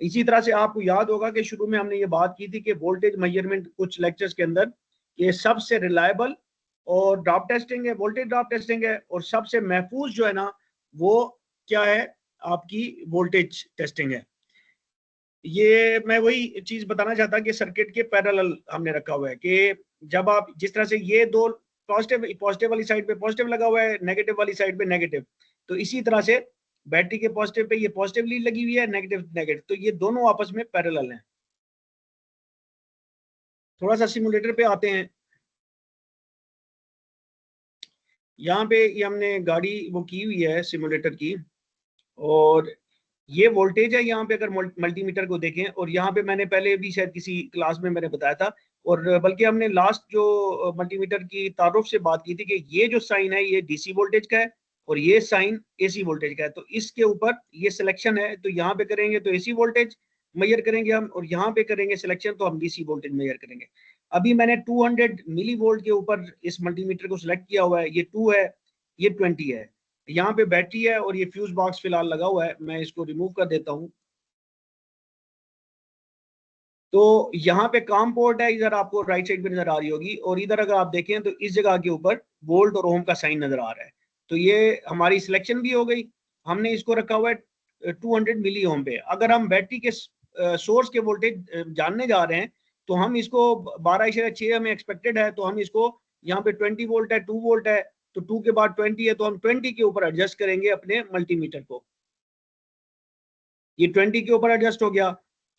इसी तरह से आपको याद होगा कि शुरू में हमने ये बात की थी कि वोल्टेज मेजरमेंट कुछ लेक्चर्स के अंदर, ये सबसे रिलायबल और ड्रॉप टेस्टिंग है, वोल्टेज ड्रॉप टेस्टिंग है, और सबसे महफूज जो है ना वो क्या है, आपकी वोल्टेज टेस्टिंग है। ये मैं वही चीज बताना चाहता कि सर्किट के पैरेलल हमने रखा हुआ है कि जब आप जिस तरह से ये दो पॉजिटिव वाली साइड पे पॉजिटिव लगा हुआ है, नेगेटिव वाली साइड पे नेगेटिव, तो इसी तरह से बैटरी के पॉजिटिव पे ये पॉजिटिव लीड लगी हुई है, नेगेटिव नेगेटिव, तो ये दोनों आपस में पैरेलल हैं। थोड़ा सा सिमुलेटर पे आते हैं। यहाँ पे ये हमने गाड़ी वो की हुई है सिमुलेटर की, और ये वोल्टेज है यहाँ पे अगर मल्टीमीटर को देखें, और यहाँ पे मैंने पहले भी शायद किसी क्लास में मैंने बताया था, और बल्कि हमने लास्ट जो मल्टीमीटर की तारुफ से बात की थी कि ये जो साइन है ये डीसी वोल्टेज का है और ये साइन एसी वोल्टेज का है। तो इसके ऊपर ये सिलेक्शन है, तो यहाँ पे करेंगे तो एसी वोल्टेज मेजर करेंगे हम, और यहाँ पे करेंगे सिलेक्शन तो हम डीसी वोल्टेज मेजर करेंगे। अभी मैंने 200 मिली वोल्ट के ऊपर इस मल्टीमीटर को सिलेक्ट किया हुआ है, ये 2 है, ये 20 है, यहाँ पे बैटरी है और ये फ्यूज बॉक्स फिलहाल लगा हुआ है। मैं इसको रिमूव कर देता हूँ। तो यहाँ पे काम पोर्ट है, इधर आपको राइट साइड पे नजर आ रही होगी, और इधर अगर आप देखें तो इस जगह के ऊपर वोल्ट और ओम का साइन नजर आ रहा है। तो ये हमारी सिलेक्शन भी हो गई। हमने इसको रखा हुआ है 200 मिली ओम पे। अगर हम बैटरी के सोर्स के वोल्टेज जानने जा रहे हैं तो हम इसको 12.6 हमें एक्सपेक्टेड है, तो हम इसको यहाँ पे 20 वोल्ट है, 2 वोल्ट है, तो 2 के बाद 20 है, तो हम 20 के ऊपर एडजस्ट करेंगे अपने मल्टीमीटर को। ये 20 के ऊपर एडजस्ट हो गया।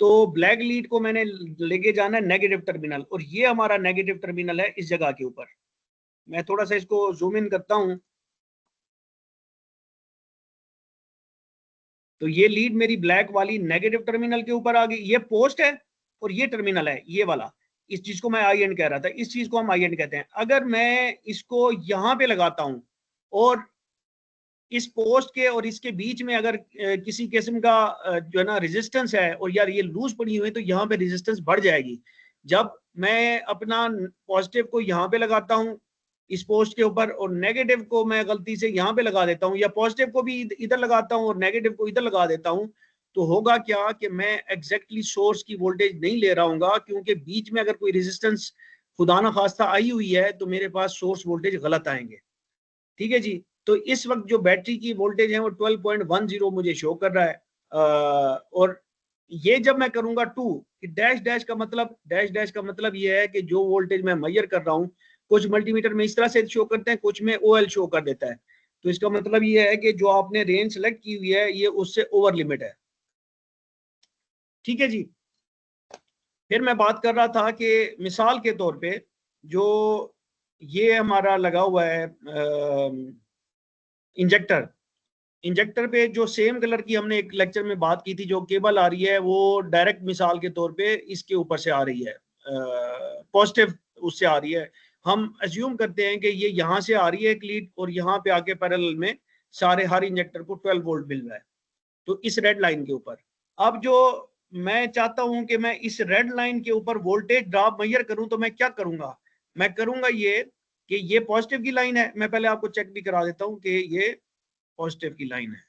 तो ब्लैक लीड को मैंने लेके जाना है नेगेटिव टर्मिनल, और ये हमारा नेगेटिव टर्मिनल है इस जगह के ऊपर। मैं थोड़ा सा इसको जूम इन करता हूं, तो ये लीड मेरी ब्लैक वाली नेगेटिव टर्मिनल के ऊपर आ गई। ये पोस्ट है और ये टर्मिनल है, ये वाला। इस चीज को मैं आई एंड कह रहा था, इस चीज को हम आई एंड कहते हैं। अगर मैं इसको यहाँ पे लगाता हूं और इस पोस्ट के और इसके बीच में अगर किसी किस्म का जो है ना रेजिस्टेंस है, और यार ये लूज पड़ी हुई है, तो यहाँ पे रेजिस्टेंस बढ़ जाएगी। जब मैं अपना पॉजिटिव को यहाँ पे लगाता हूँ इस पोस्ट के ऊपर, और नेगेटिव को मैं गलती से यहाँ पे लगा देता हूँ, या पॉजिटिव को भी इधर लगाता हूँ और नेगेटिव को इधर लगा देता हूँ, तो होगा क्या कि मैं एग्जैक्टली सोर्स की वोल्टेज नहीं ले रहा हूँ, क्योंकि बीच में अगर कोई रेजिस्टेंस खुदा ना खास्ता आई हुई है तो मेरे पास सोर्स वोल्टेज गलत आएंगे। ठीक है जी। तो इस वक्त जो बैटरी की वोल्टेज है वो 12.10 मुझे शो कर रहा है। और ये जब मैं करूंगा 2, डैश डैश का मतलब ये है कि जो वोल्टेज मैं मेजर कर रहा हूँ, कुछ मल्टीमीटर में इस तरह से शो करते हैं, कुछ में OL शो कर देता है। तो इसका मतलब ये है कि जो आपने रेंज सेलेक्ट की हुई है ये उससे ओवर लिमिट है। ठीक है जी। फिर मैं बात कर रहा था कि मिसाल के तौर पे जो ये हमारा लगा हुआ है इंजेक्टर पे जो सेम कलर की हमने एक लेक्चर में बात की थी, जो केबल आ रही है वो डायरेक्ट मिसाल के तौर पे इसके ऊपर से आ रही है, पॉजिटिव उससे आ रही है। हम अज्यूम करते हैं कि ये यहाँ से आ रही है एक लीड, और यहाँ पे आके पैरेलल में सारे हर इंजेक्टर को 12 वोल्ट मिल रहा है, तो इस रेड लाइन के ऊपर। अब जो मैं चाहता हूं कि मैं इस रेड लाइन के ऊपर वोल्टेज ड्रॉप मेजर करूं, तो मैं क्या करूंगा, मैं करूंगा ये कि ये पॉजिटिव की लाइन है। मैं पहले आपको चेक भी करा देता हूं कि ये पॉजिटिव की लाइन है।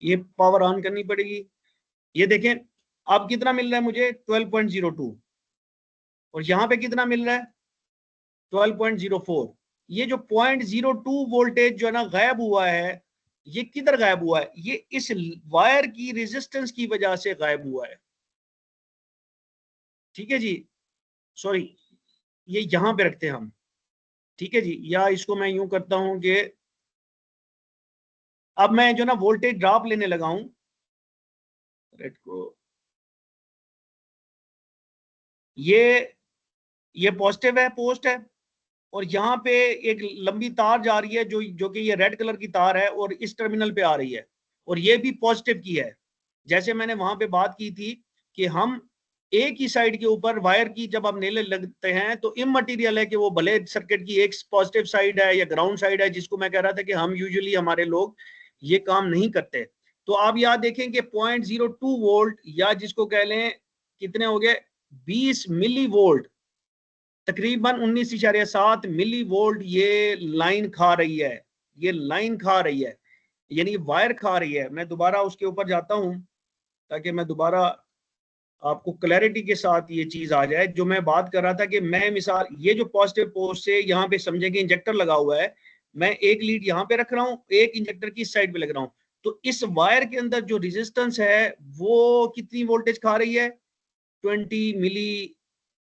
ये पावर ऑन करनी पड़ेगी। ये देखें अब कितना मिल रहा है मुझे 12.02, और यहां पे कितना मिल रहा है 12.04। ये जो 0.02 वोल्टेज जो है ना गायब हुआ है, ये किधर गायब हुआ है, ये इस वायर की रेजिस्टेंस की वजह से गायब हुआ है। ठीक है जी, सॉरी ये यहां पे रखते हैं हम। ठीक है जी, या इसको मैं यूं करता हूं कि अब मैं जो ना वोल्टेज ड्रॉप लेने लगा हूं, रेड को ये पॉजिटिव है, पोस्ट है, और यहाँ पे एक लंबी तार जा रही है जो कि ये रेड कलर की तार है और इस टर्मिनल पे आ रही है, और ये भी पॉजिटिव की है। जैसे मैंने वहां पे बात की थी कि हम एक ही साइड के ऊपर वायर की जब हम नेले लगते हैं तो इमटेरियल है कि वो भले सर्किट की एक पॉजिटिव साइड है या ग्राउंड साइड है, जिसको मैं कह रहा था कि हम यूजुअली हमारे लोग ये काम नहीं करते। तो आप याद देखें कि 0.02 वोल्ट, या जिसको कह लें कितने हो गए 20 मिली वोल्ट, तकरीबन 19.7 मिली वोल्ट ये लाइन खा रही है। ये लाइन खा रही है, यानी वायर खा रही है। मैं दोबारा उसके ऊपर जाता हूं ताकि मैं दोबारा आपको क्लैरिटी के साथ ये चीज आ जाए। जो मैं बात कर रहा था कि मैं मिसाल ये जो पॉजिटिव पोस्ट से यहाँ पे समझेंगे इंजेक्टर लगा हुआ है, मैं एक लीड यहाँ पे रख रहा हूँ, एक इंजेक्टर की साइड पे लग रहा हूँ, तो इस वायर के अंदर जो रेजिस्टेंस है वो कितनी वोल्टेज खा रही है? 20 मिली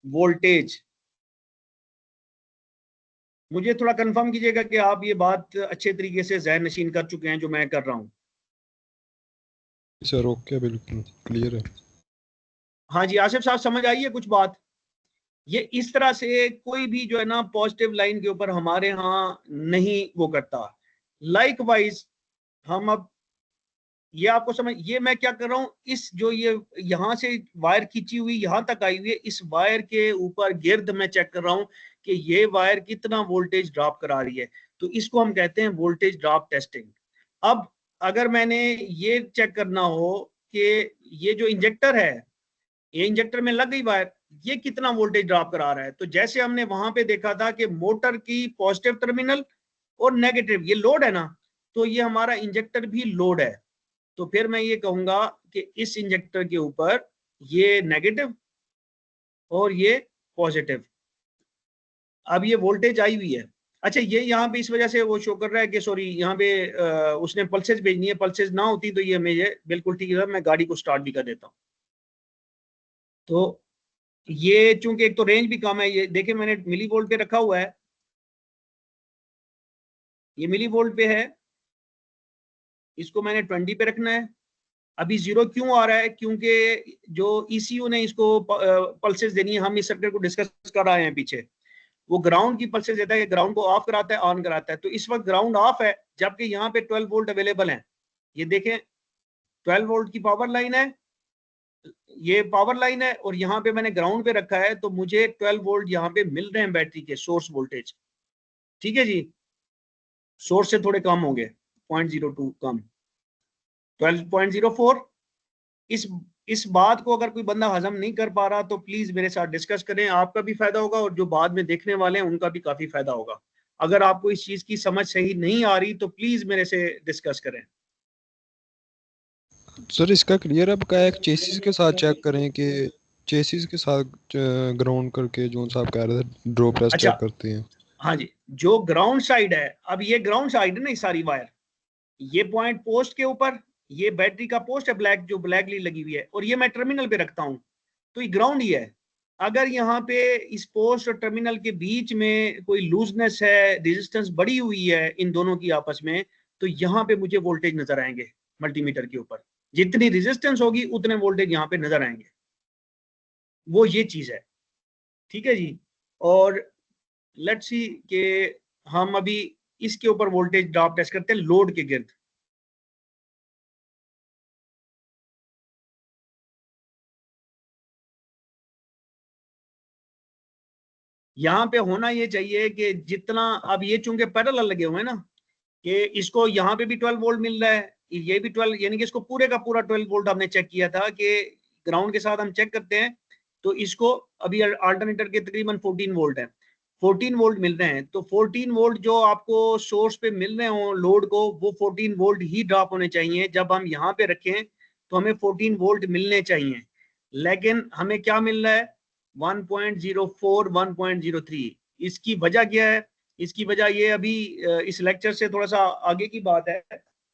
वोल्टेज। मुझे थोड़ा कंफर्म कीजिएगा कि आप ये बात अच्छे तरीके से ज़हन नशीन कर चुके हैं जो मैं कर रहा हूँ। सर ओके, बिल्कुल क्लियर है। हाँ जी आसिफ साहब, समझ आई है कुछ बात? ये इस तरह से कोई भी जो है ना पॉजिटिव लाइन के ऊपर हमारे यहाँ नहीं वो करता। लाइकवाइज हम अब ये आपको समझ, ये मैं क्या कर रहा हूँ, इस जो ये यहाँ से वायर खींची हुई यहाँ तक आई हुई है, इस वायर के ऊपर गिर्द मैं चेक कर रहा हूँ कि ये वायर कितना वोल्टेज ड्रॉप करा रही है, तो इसको हम कहते हैं वोल्टेज ड्रॉप टेस्टिंग। अब अगर मैंने ये चेक करना हो कि ये जो इंजेक्टर है, ये इंजेक्टर में लग गई वायर, ये कितना वोल्टेज ड्रॉप करा रहा है, तो जैसे हमने वहां पे देखा था कि मोटर की पॉजिटिव टर्मिनल और नेगेटिव ये लोड है ना, तो ये हमारा इंजेक्टर भी लोड है, तो फिर मैं ये कहूंगा कि इस इंजेक्टर के ऊपर ये नेगेटिव और ये पॉजिटिव। अब ये वोल्टेज आई हुई है। अच्छा, ये यहाँ पे इस वजह से वो शो कर रहा है कि सॉरी यहाँ पे उसने पल्सेस भेजनी है, पल्सेस ना होती तो ये मुझे बिल्कुल ठीक है, मैं गाड़ी को स्टार्ट भी कर देता हूँ। तो ये चूंकि एक तो रेंज भी कम है, ये देखिए मैंने मिली वोल्ट पे रखा हुआ है, ये मिली वोल्ट पे है, इसको मैंने 20 पे रखना है। अभी जीरो क्यों आ रहा है? क्योंकि जो ईसीयू ने इसको पल्सेस देनी है, हम इस सर्किट को डिस्कस कर रहे हैं पीछे, वो ग्राउंड की पल्सेस देता है, ग्राउंड को ऑफ कराता है ऑन कराता है, तो इस वक्त ग्राउंड ऑफ है जबकि यहाँ पे 12 वोल्ट अवेलेबल है। ये देखें 12 वोल्ट की पावर लाइन है, ये पावर लाइन है और यहाँ पे मैंने ग्राउंड पे रखा है, तो मुझे 12 वोल्ट यहाँ पे मिल रहे हैं बैटरी के सोर्स वोल्टेज। ठीक है जी, सोर्स से थोड़े कम होंगे, 0.02 कम, 12.04। इस बात को अगर कोई बंदा हजम नहीं कर पा रहा तो प्लीज मेरे साथ डिस्कस करें, आपका भी फायदा होगा और जो बाद में देखने वाले हैं उनका भी काफी फायदा होगा। अगर आपको इस चीज की समझ सही नहीं आ रही तो प्लीज मेरे से डिस्कस करें। सर इसका क्लियर अब क्या है, चेसिस के साथ चेक करें कि चेसिस के साथ ग्राउंड करके जो सा आप कह रहे थे ड्रॉप टेस्ट अच्छा, चेक करते हैं। हाँ जी, जो ग्राउंड साइड है, अब ये ग्राउंड साइड है ना, ये सारी वायर, ये पॉइंट पोस्ट के ऊपर, ये बैटरी का पोस्ट है ब्लैक, जो ब्लैक लीड लगी हुई है, और ये मैं टर्मिनल पे रखता हूँ, तो ये ग्राउंड ही है। अगर यहाँ पे इस पोस्ट और टर्मिनल के बीच में कोई लूजनेस है, रेजिस्टेंस बढ़ी हुई है इन दोनों की आपस में, तो यहाँ पे मुझे वोल्टेज नजर आएंगे मल्टीमीटर के ऊपर, जितनी रेजिस्टेंस होगी उतने वोल्टेज यहाँ पे नजर आएंगे, वो ये चीज है। ठीक है जी, और लेट्स सी कि हम अभी इसके ऊपर वोल्टेज ड्रॉप टेस्ट करते हैं लोड के गिर्द। यहाँ पे होना ये चाहिए कि जितना, अब ये चूंकि पैरेलल लगे हुए हैं ना, कि इसको यहाँ पे भी 12 वोल्ट मिल रहा है, ये भी 12, यानी कि इसको पूरे का पूरा 12 वोल्ट हमने चेक किया था कि ग्राउंड के साथ हम चेक करते हैं, तो इसको अभी अल्टरनेटर के तकरीबन 14 वोल्ट है, 14 वोल्ट मिल रहे हैं, तो 14 वोल्ट जो आपको सोर्स पे मिल रहे हो लोड को, वो 14 वोल्ट ही ड्रॉप होने चाहिए। जब हम यहाँ पे रखें तो हमें 14 वोल्ट मिलने चाहिए, लेकिन हमें क्या मिल रहा है? 1.04, 1.03। इसकी वजह क्या है? इसकी वजह ये अभी इस लेक्चर से थोड़ा सा आगे की बात है।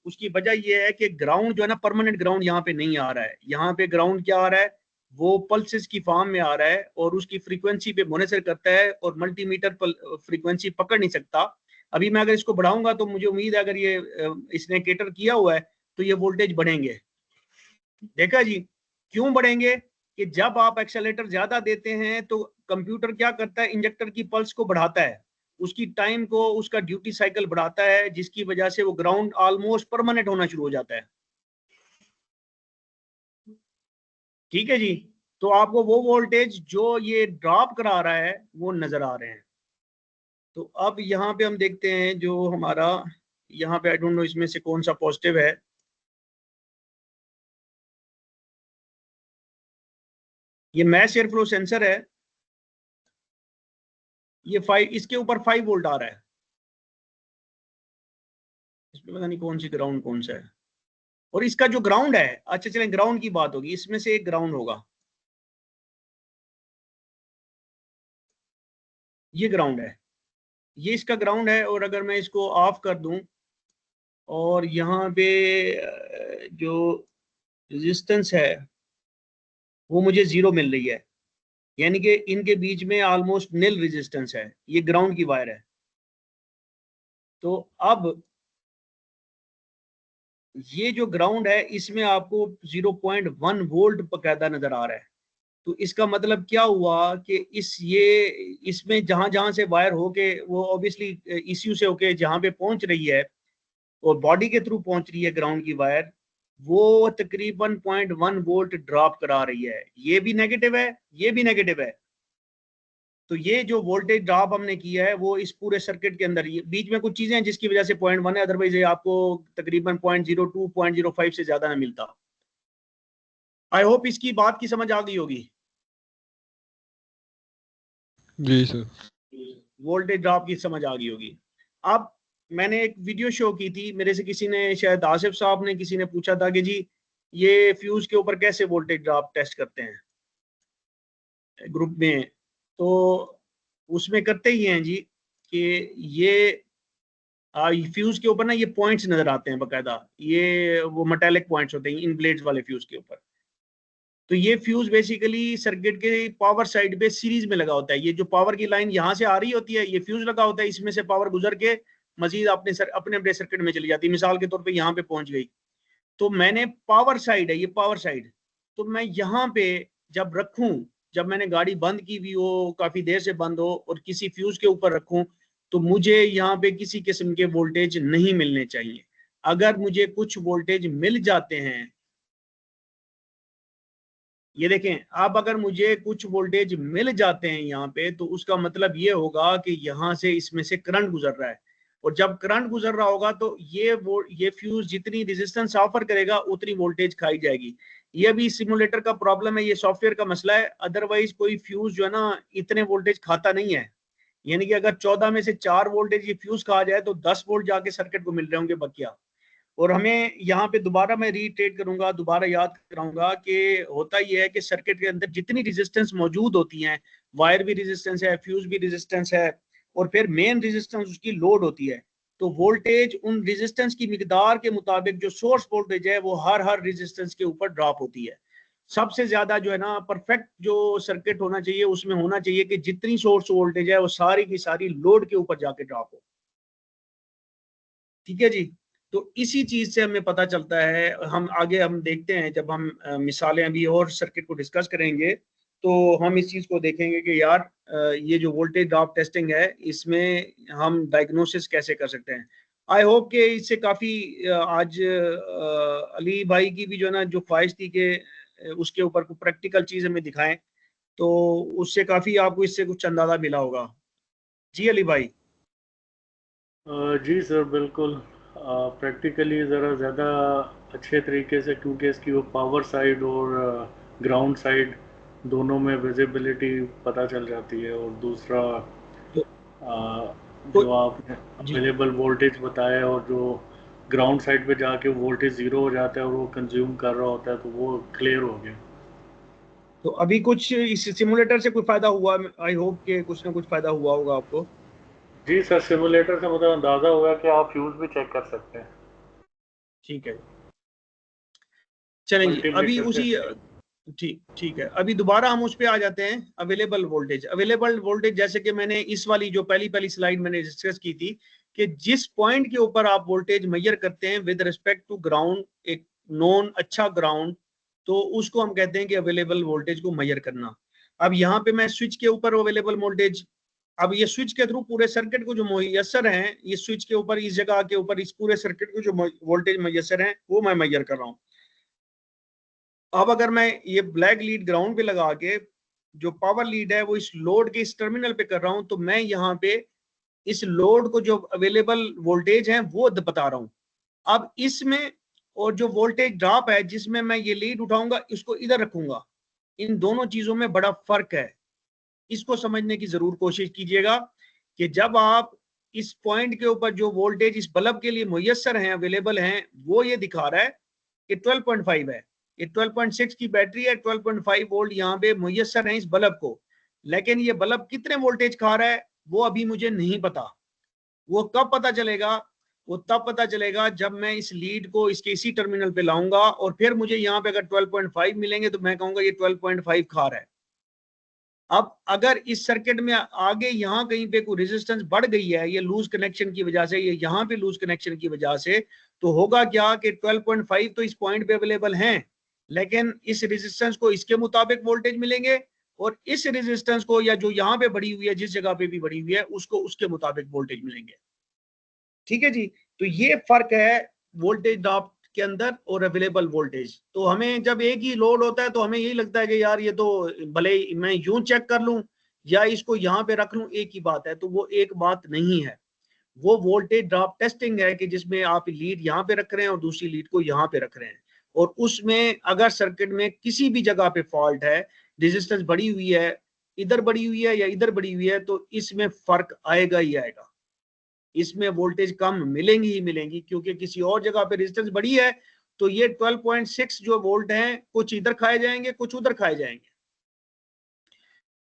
उसकी वजह ये है कि ग्राउंड जो है ना, परमानेंट ग्राउंड यहाँ पे नहीं आ रहा है। यहाँ पे ग्राउंड क्या आ रहा है? वो पल्सेस की फॉर्म में आ रहा है और उसकी फ्रीक्वेंसी पे मॉनिटर करता है, और मल्टीमीटर फ्रीक्वेंसी पकड़ नहीं सकता। अभी मैं अगर इसको बढ़ाऊंगा तो मुझे उम्मीद है अगर ये इसने केटर किया हुआ है तो ये वोल्टेज बढ़ेंगे। देखा जी, क्यों बढ़ेंगे? कि जब आप एक्सेलेरेटर ज्यादा देते हैं तो कंप्यूटर क्या करता है, इंजेक्टर की पल्स को बढ़ाता है, उसकी टाइम को, उसका ड्यूटी साइकिल बढ़ाता है, जिसकी वजह से वो ग्राउंड ऑलमोस्ट परमानेंट होना शुरू हो जाता है। ठीक है जी, तो आपको वो वोल्टेज जो ये ड्रॉप करा रहा है वो नजर आ रहे हैं। तो अब यहाँ पे हम देखते हैं जो हमारा यहाँ पे, आई डोंट नो इसमें से कौन सा पॉजिटिव है। ये मैश एयर फ्लो सेंसर है, ये 5, इसके ऊपर 5 वोल्ट आ रहा है, इसमें पता नहीं कौन सी ग्राउंड कौन सा है। और इसका जो ग्राउंड है, अच्छा चलें ग्राउंड की बात होगी, इसमें से एक ग्राउंड होगा, ये ग्राउंड है, ये इसका ग्राउंड है, और अगर मैं इसको ऑफ कर दूं और यहाँ पे जो रेजिस्टेंस है वो मुझे 0 मिल रही है, यानी कि इनके बीच में ऑलमोस्ट नील रेजिस्टेंस है। ये ग्राउंड की वायर है। तो अब ये जो ग्राउंड है इसमें आपको 0.1 वोल्ट बकायदा नजर आ रहा है। तो इसका मतलब क्या हुआ कि इसमें जहां जहां से वायर होके वो ऑब्वियसली ECU से होके जहां पे पहुंच रही है और बॉडी के थ्रू पहुंच रही है ग्राउंड की वायर, वो तकरीबन 0.1 वोल्ट ड्रॉप करा रही है। ये भी नेगेटिव है, ये भी नेगेटिव है। तो ये जो वोल्टेज ड्रॉप हमने किया है वो इस पूरे सर्किट के अंदर, ये बीच में कुछ चीजें हैं जिसकी वजह से 0.1 है, अदरवाइज ये आपको तकरीबन 0.02 0.05 से ज्यादा नहीं मिलता। आई होप इसकी बात की समझ आ गई होगी। जी सर। वोल्टेज ड्रॉप की समझ आ गई होगी। अब मैंने एक वीडियो शो की थी, मेरे से किसी ने, शायद आसिफ साहब ने, किसी ने पूछा था कि जी ये फ्यूज के ऊपर कैसे वोल्टेज ड्रॉप टेस्ट करते हैं ग्रुप में। तो उसमें करते ही हैं जी कि ये फ्यूज के ऊपर ना ये पॉइंट्स नजर आते हैं बकायदा, ये वो मेटालिक पॉइंट्स होते हैं इन ब्लेड्स वाले फ्यूज के ऊपर। तो ये फ्यूज बेसिकली सर्किट के पावर साइड पे सीरीज में लगा होता है। ये जो पावर की लाइन यहाँ से आ रही होती है, ये फ्यूज लगा होता है, इसमें से पावर गुजर के मजीद अपने अपने सर्किट में चली जाती है। मिसाल के तौर पे यहाँ पे पहुंच गई, तो मैंने पावर साइड है, ये पावर साइड, तो मैं यहाँ पे जब रखूं, जब मैंने गाड़ी बंद की हुई हो, काफी देर से बंद हो, और किसी फ्यूज के ऊपर रखूं, तो मुझे यहाँ पे किसी किस्म के वोल्टेज नहीं मिलने चाहिए। अगर मुझे कुछ वोल्टेज मिल जाते हैं, ये देखें, अब अगर मुझे कुछ वोल्टेज मिल जाते हैं यहाँ पे, तो उसका मतलब ये होगा कि यहाँ से इसमें से करंट गुजर रहा है। और जब करंट गुजर रहा होगा तो ये फ्यूज जितनी रेजिस्टेंस ऑफर करेगा उतनी वोल्टेज खाई जाएगी। ये भी सिमुलेटर का प्रॉब्लम है, ये सॉफ्टवेयर का मसला है। अदरवाइज कोई फ्यूज जो है ना इतने वोल्टेज खाता नहीं है। यानी कि अगर 14 में से 4 वोल्टेज ये फ्यूज खा जाए तो 10 वोल्ट जाके सर्किट को मिल रहे होंगे बकिया। और हमें यहाँ पे दोबारा मैं रीट्रेट करूंगा, दोबारा याद कराऊंगा कि होता यह है कि सर्किट के अंदर जितनी रेजिस्टेंस मौजूद होती हैं, वायर भी रेजिस्टेंस है, फ्यूज भी रेजिस्टेंस है, और फिर मेन रेजिस्टेंस उसकी लोड होती है। तो वोल्टेज उन रेजिस्टेंस की मिकदार के मुताबिक जो सोर्स वोल्टेज है वो हर रेजिस्टेंस के ऊपर ड्रॉप होती है। सबसे ज्यादा जो है ना परफेक्ट जो सर्किट होना चाहिए उसमें होना चाहिए कि जितनी सोर्स वोल्टेज है वो सारी की सारी लोड के ऊपर जाके ड्रॉप हो। ठीक है जी। तो इसी चीज से हमें पता चलता है, हम आगे हम देखते हैं जब हम मिसालें अभी और सर्किट को डिस्कस करेंगे तो हम इस चीज को देखेंगे कि यार ये जो वोल्टेज ड्रॉप टेस्टिंग है इसमें हम डायग्नोसिस कैसे कर सकते हैं। आई होप कि इससे काफी आज अली भाई की भी जो है ना जो ख्वाहिश थी कि उसके ऊपर कोई प्रैक्टिकल चीज हमें दिखाएं, तो उससे काफी आपको इससे कुछ अंदाजा मिला होगा। जी अली भाई। जी सर बिल्कुल। प्रैक्टिकली ज़रा ज़्यादा अच्छे तरीके से, क्योंकि इसकी वो पावर साइड और ग्राउंड साइड दोनों में विजिबिलिटी पता चल जाती है। और दूसरा तो, जो तो आपने जी, अवेलेबल वोल्टेज बताया, और जो ग्राउंड साइड पे जाके वोल्टेज ज़ीरो हो जाता है और वो कंज्यूम कर रहा होता है, तो वो क्लियर हो गया। तो अभी कुछ इस सिमुलेटर से कोई फायदा हुआ? आई होप कि कुछ ना कुछ फायदा हुआ होगा आपको। जी सर, सिमुलेटर से मुझे अंदाज़ा हुआ कि आप फ्यूज़ भी चेक कर सकते हैं ठीक है, चलें जी। अभी मल्टीमीटर से। उसी ठीक ठीक है, अभी दोबारा हम उस पे आ जाते हैं। अवेलेबल वोल्टेज, अवेलेबल वोल्टेज जैसे कि मैंने इस वाली जो पहली पहली स्लाइड मैंने डिस्कस की थी कि जिस पॉइंट के ऊपर आप वोल्टेज मेजर करते हैं विद रिस्पेक्ट टू ग्राउंड, एक नॉन अच्छा ग्राउंड, तो उसको हम कहते हैं कि अवेलेबल वोल्टेज को मेजर करना। अब यहाँ पे मैं स्विच के ऊपर अवेलेबल वोल्टेज, अब ये स्विच के थ्रू पूरे सर्किट को जो मुयसर है, ये स्विच के ऊपर, इस जगह के ऊपर, इस पूरे सर्किट को जो वोल्टेज मुयसर है वो मैं मेजर कर रहा हूँ। अब अगर मैं ये ब्लैक लीड ग्राउंड पे लगा के जो पावर लीड है वो इस लोड के इस टर्मिनल पे कर रहा हूं, तो मैं यहाँ पे इस लोड को जो अवेलेबल वोल्टेज है वो बता रहा हूं। अब इसमें और जो वोल्टेज ड्रॉप है जिसमें मैं ये लीड उठाऊंगा इसको इधर रखूंगा, इन दोनों चीजों में बड़ा फर्क है। इसको समझने की जरूर कोशिश कीजिएगा कि जब आप इस पॉइंट के ऊपर जो वोल्टेज इस बल्ब के लिए मुयसर हैं, अवेलेबल हैं, वो ये दिखा रहा है कि 12.5 है। ये 12.6 की बैटरी है, 12.5 वोल्ट यहाँ पे मुयसर है इस बल्ब को। लेकिन ये बल्ब कितने वोल्टेज खा रहा है वो अभी मुझे नहीं पता। वो कब पता चलेगा? वो तब पता चलेगा जब मैं इस लीड को इसके इसी टर्मिनल पे लाऊंगा और फिर मुझे यहाँ पे अगर 12.5 मिलेंगे तो मैं कहूंगा ये 12.5 खा रहा है। अब अगर इस सर्किट में आगे यहाँ कहीं पे कोई रेजिस्टेंस बढ़ गई है ये लूज कनेक्शन की वजह से, ये यहाँ पे लूज कनेक्शन की वजह से, तो होगा क्या कि 12.5 तो इस पॉइंट पे अवेलेबल हैं, लेकिन इस रेजिस्टेंस को इसके मुताबिक वोल्टेज मिलेंगे और इस रेजिस्टेंस को या जो यहाँ पे बढ़ी हुई है जिस जगह पे भी बढ़ी हुई है उसको उसके मुताबिक वोल्टेज मिलेंगे। ठीक है जी। तो ये फर्क है वोल्टेज ड्रॉप के अंदर और अवेलेबल वोल्टेज। तो हमें जब एक ही लोड होता है तो हमें यही लगता है कि यार ये तो भले मैं यूं चेक कर लूं या इसको यहाँ पे रख लूं एक ही बात है, तो वो एक बात नहीं है। वो वोल्टेज ड्रॉप टेस्टिंग है कि जिसमें आप लीड यहाँ पे रख रहे हैं और दूसरी लीड को यहाँ पे रख रहे हैं, और उसमें अगर सर्किट में किसी भी जगह पे फॉल्ट है, रेजिस्टेंस बढ़ी हुई है, इधर बढ़ी हुई है या इधर बढ़ी हुई है, तो इसमें फर्क आएगा ही आएगा। इसमें वोल्टेज कम मिलेंगी ही मिलेंगी, क्योंकि किसी और जगह पे रेजिस्टेंस बढ़ी है तो ये 12.6 जो वोल्ट हैं कुछ इधर खाए जाएंगे कुछ उधर खाए जाएंगे।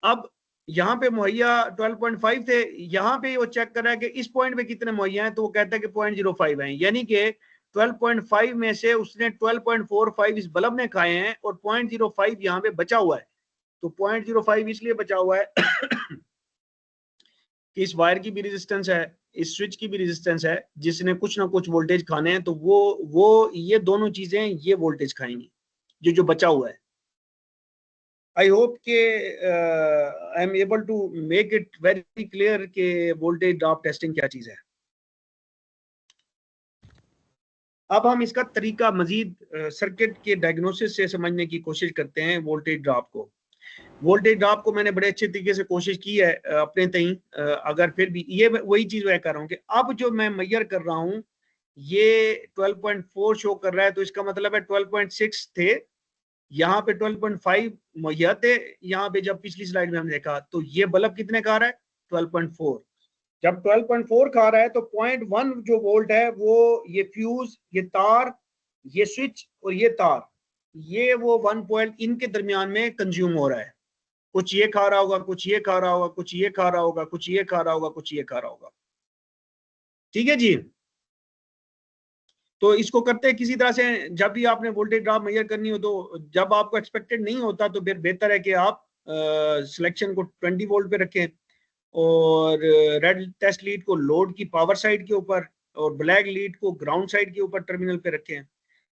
अब यहाँ पे मुहैया 12.5 थे, यहाँ पे वो चेक कर रहा है कि इस पॉइंट पे कितने मुहैया हैं, तो वो कहता है कि 0.05 हैं, यानी कि 12.5 में से उसने 12.45 इस बल्ब ने खाए हैं और 0.05 यहाँ पे बचा हुआ है। तो 0.05 इसलिए बचा हुआ है कि इस वायर की भी रेजिस्टेंस है, इस स्विच की भी रेजिस्टेंस है, जिसने कुछ ना कुछ वोल्टेज खाने हैं, तो वो ये दोनों चीजें ये वोल्टेज खाएंगी जो जो बचा हुआ है। आई होप के I am able to make it very clear कि वोल्टेज ड्रॉप टेस्टिंग क्या चीज है। अब हम इसका तरीका मजीद सर्किट के डायग्नोसिस से समझने की कोशिश करते हैं। वोल्टेज ड्रॉप को मैंने बड़े अच्छे तरीके से कोशिश की है अपने तई, अगर फिर भी ये वही चीज मैं कर रहा हूँ कि अब जो मैं मैयर कर रहा हूँ ये 12.4 शो कर रहा है, तो इसका मतलब है 12.6 थे, यहाँ पे 12.5 मुहैया थे, यहाँ पे जब पिछली स्लाइड में हमने देखा तो ये बल्ब कितने खा रहा है 12.4। जब 12.4 खा रहा है तो 0.1 जो वोल्ट है वो ये फ्यूज, ये तार, ये स्विच और ये तार, ये वो 1 पॉइंट इनके दरमियान में कंज्यूम हो रहा है। कुछ ये खा रहा होगा, कुछ ये खा रहा होगा, कुछ ये खा रहा होगा, कुछ ये खा रहा होगा, कुछ ये खा रहा होगा। ठीक है जी। तो इसको करते हैं किसी तरह से, जब भी आपने वोल्टेज ड्रॉप मेजर करनी हो तो जब आपको एक्सपेक्टेड नहीं होता तो फिर बेहतर है कि आप सिलेक्शन को 20 वोल्ट पे रखें और रेड टेस्ट लीड को लोड की पावर साइड के ऊपर और ब्लैक लीड को ग्राउंड साइड के ऊपर टर्मिनल पे रखें।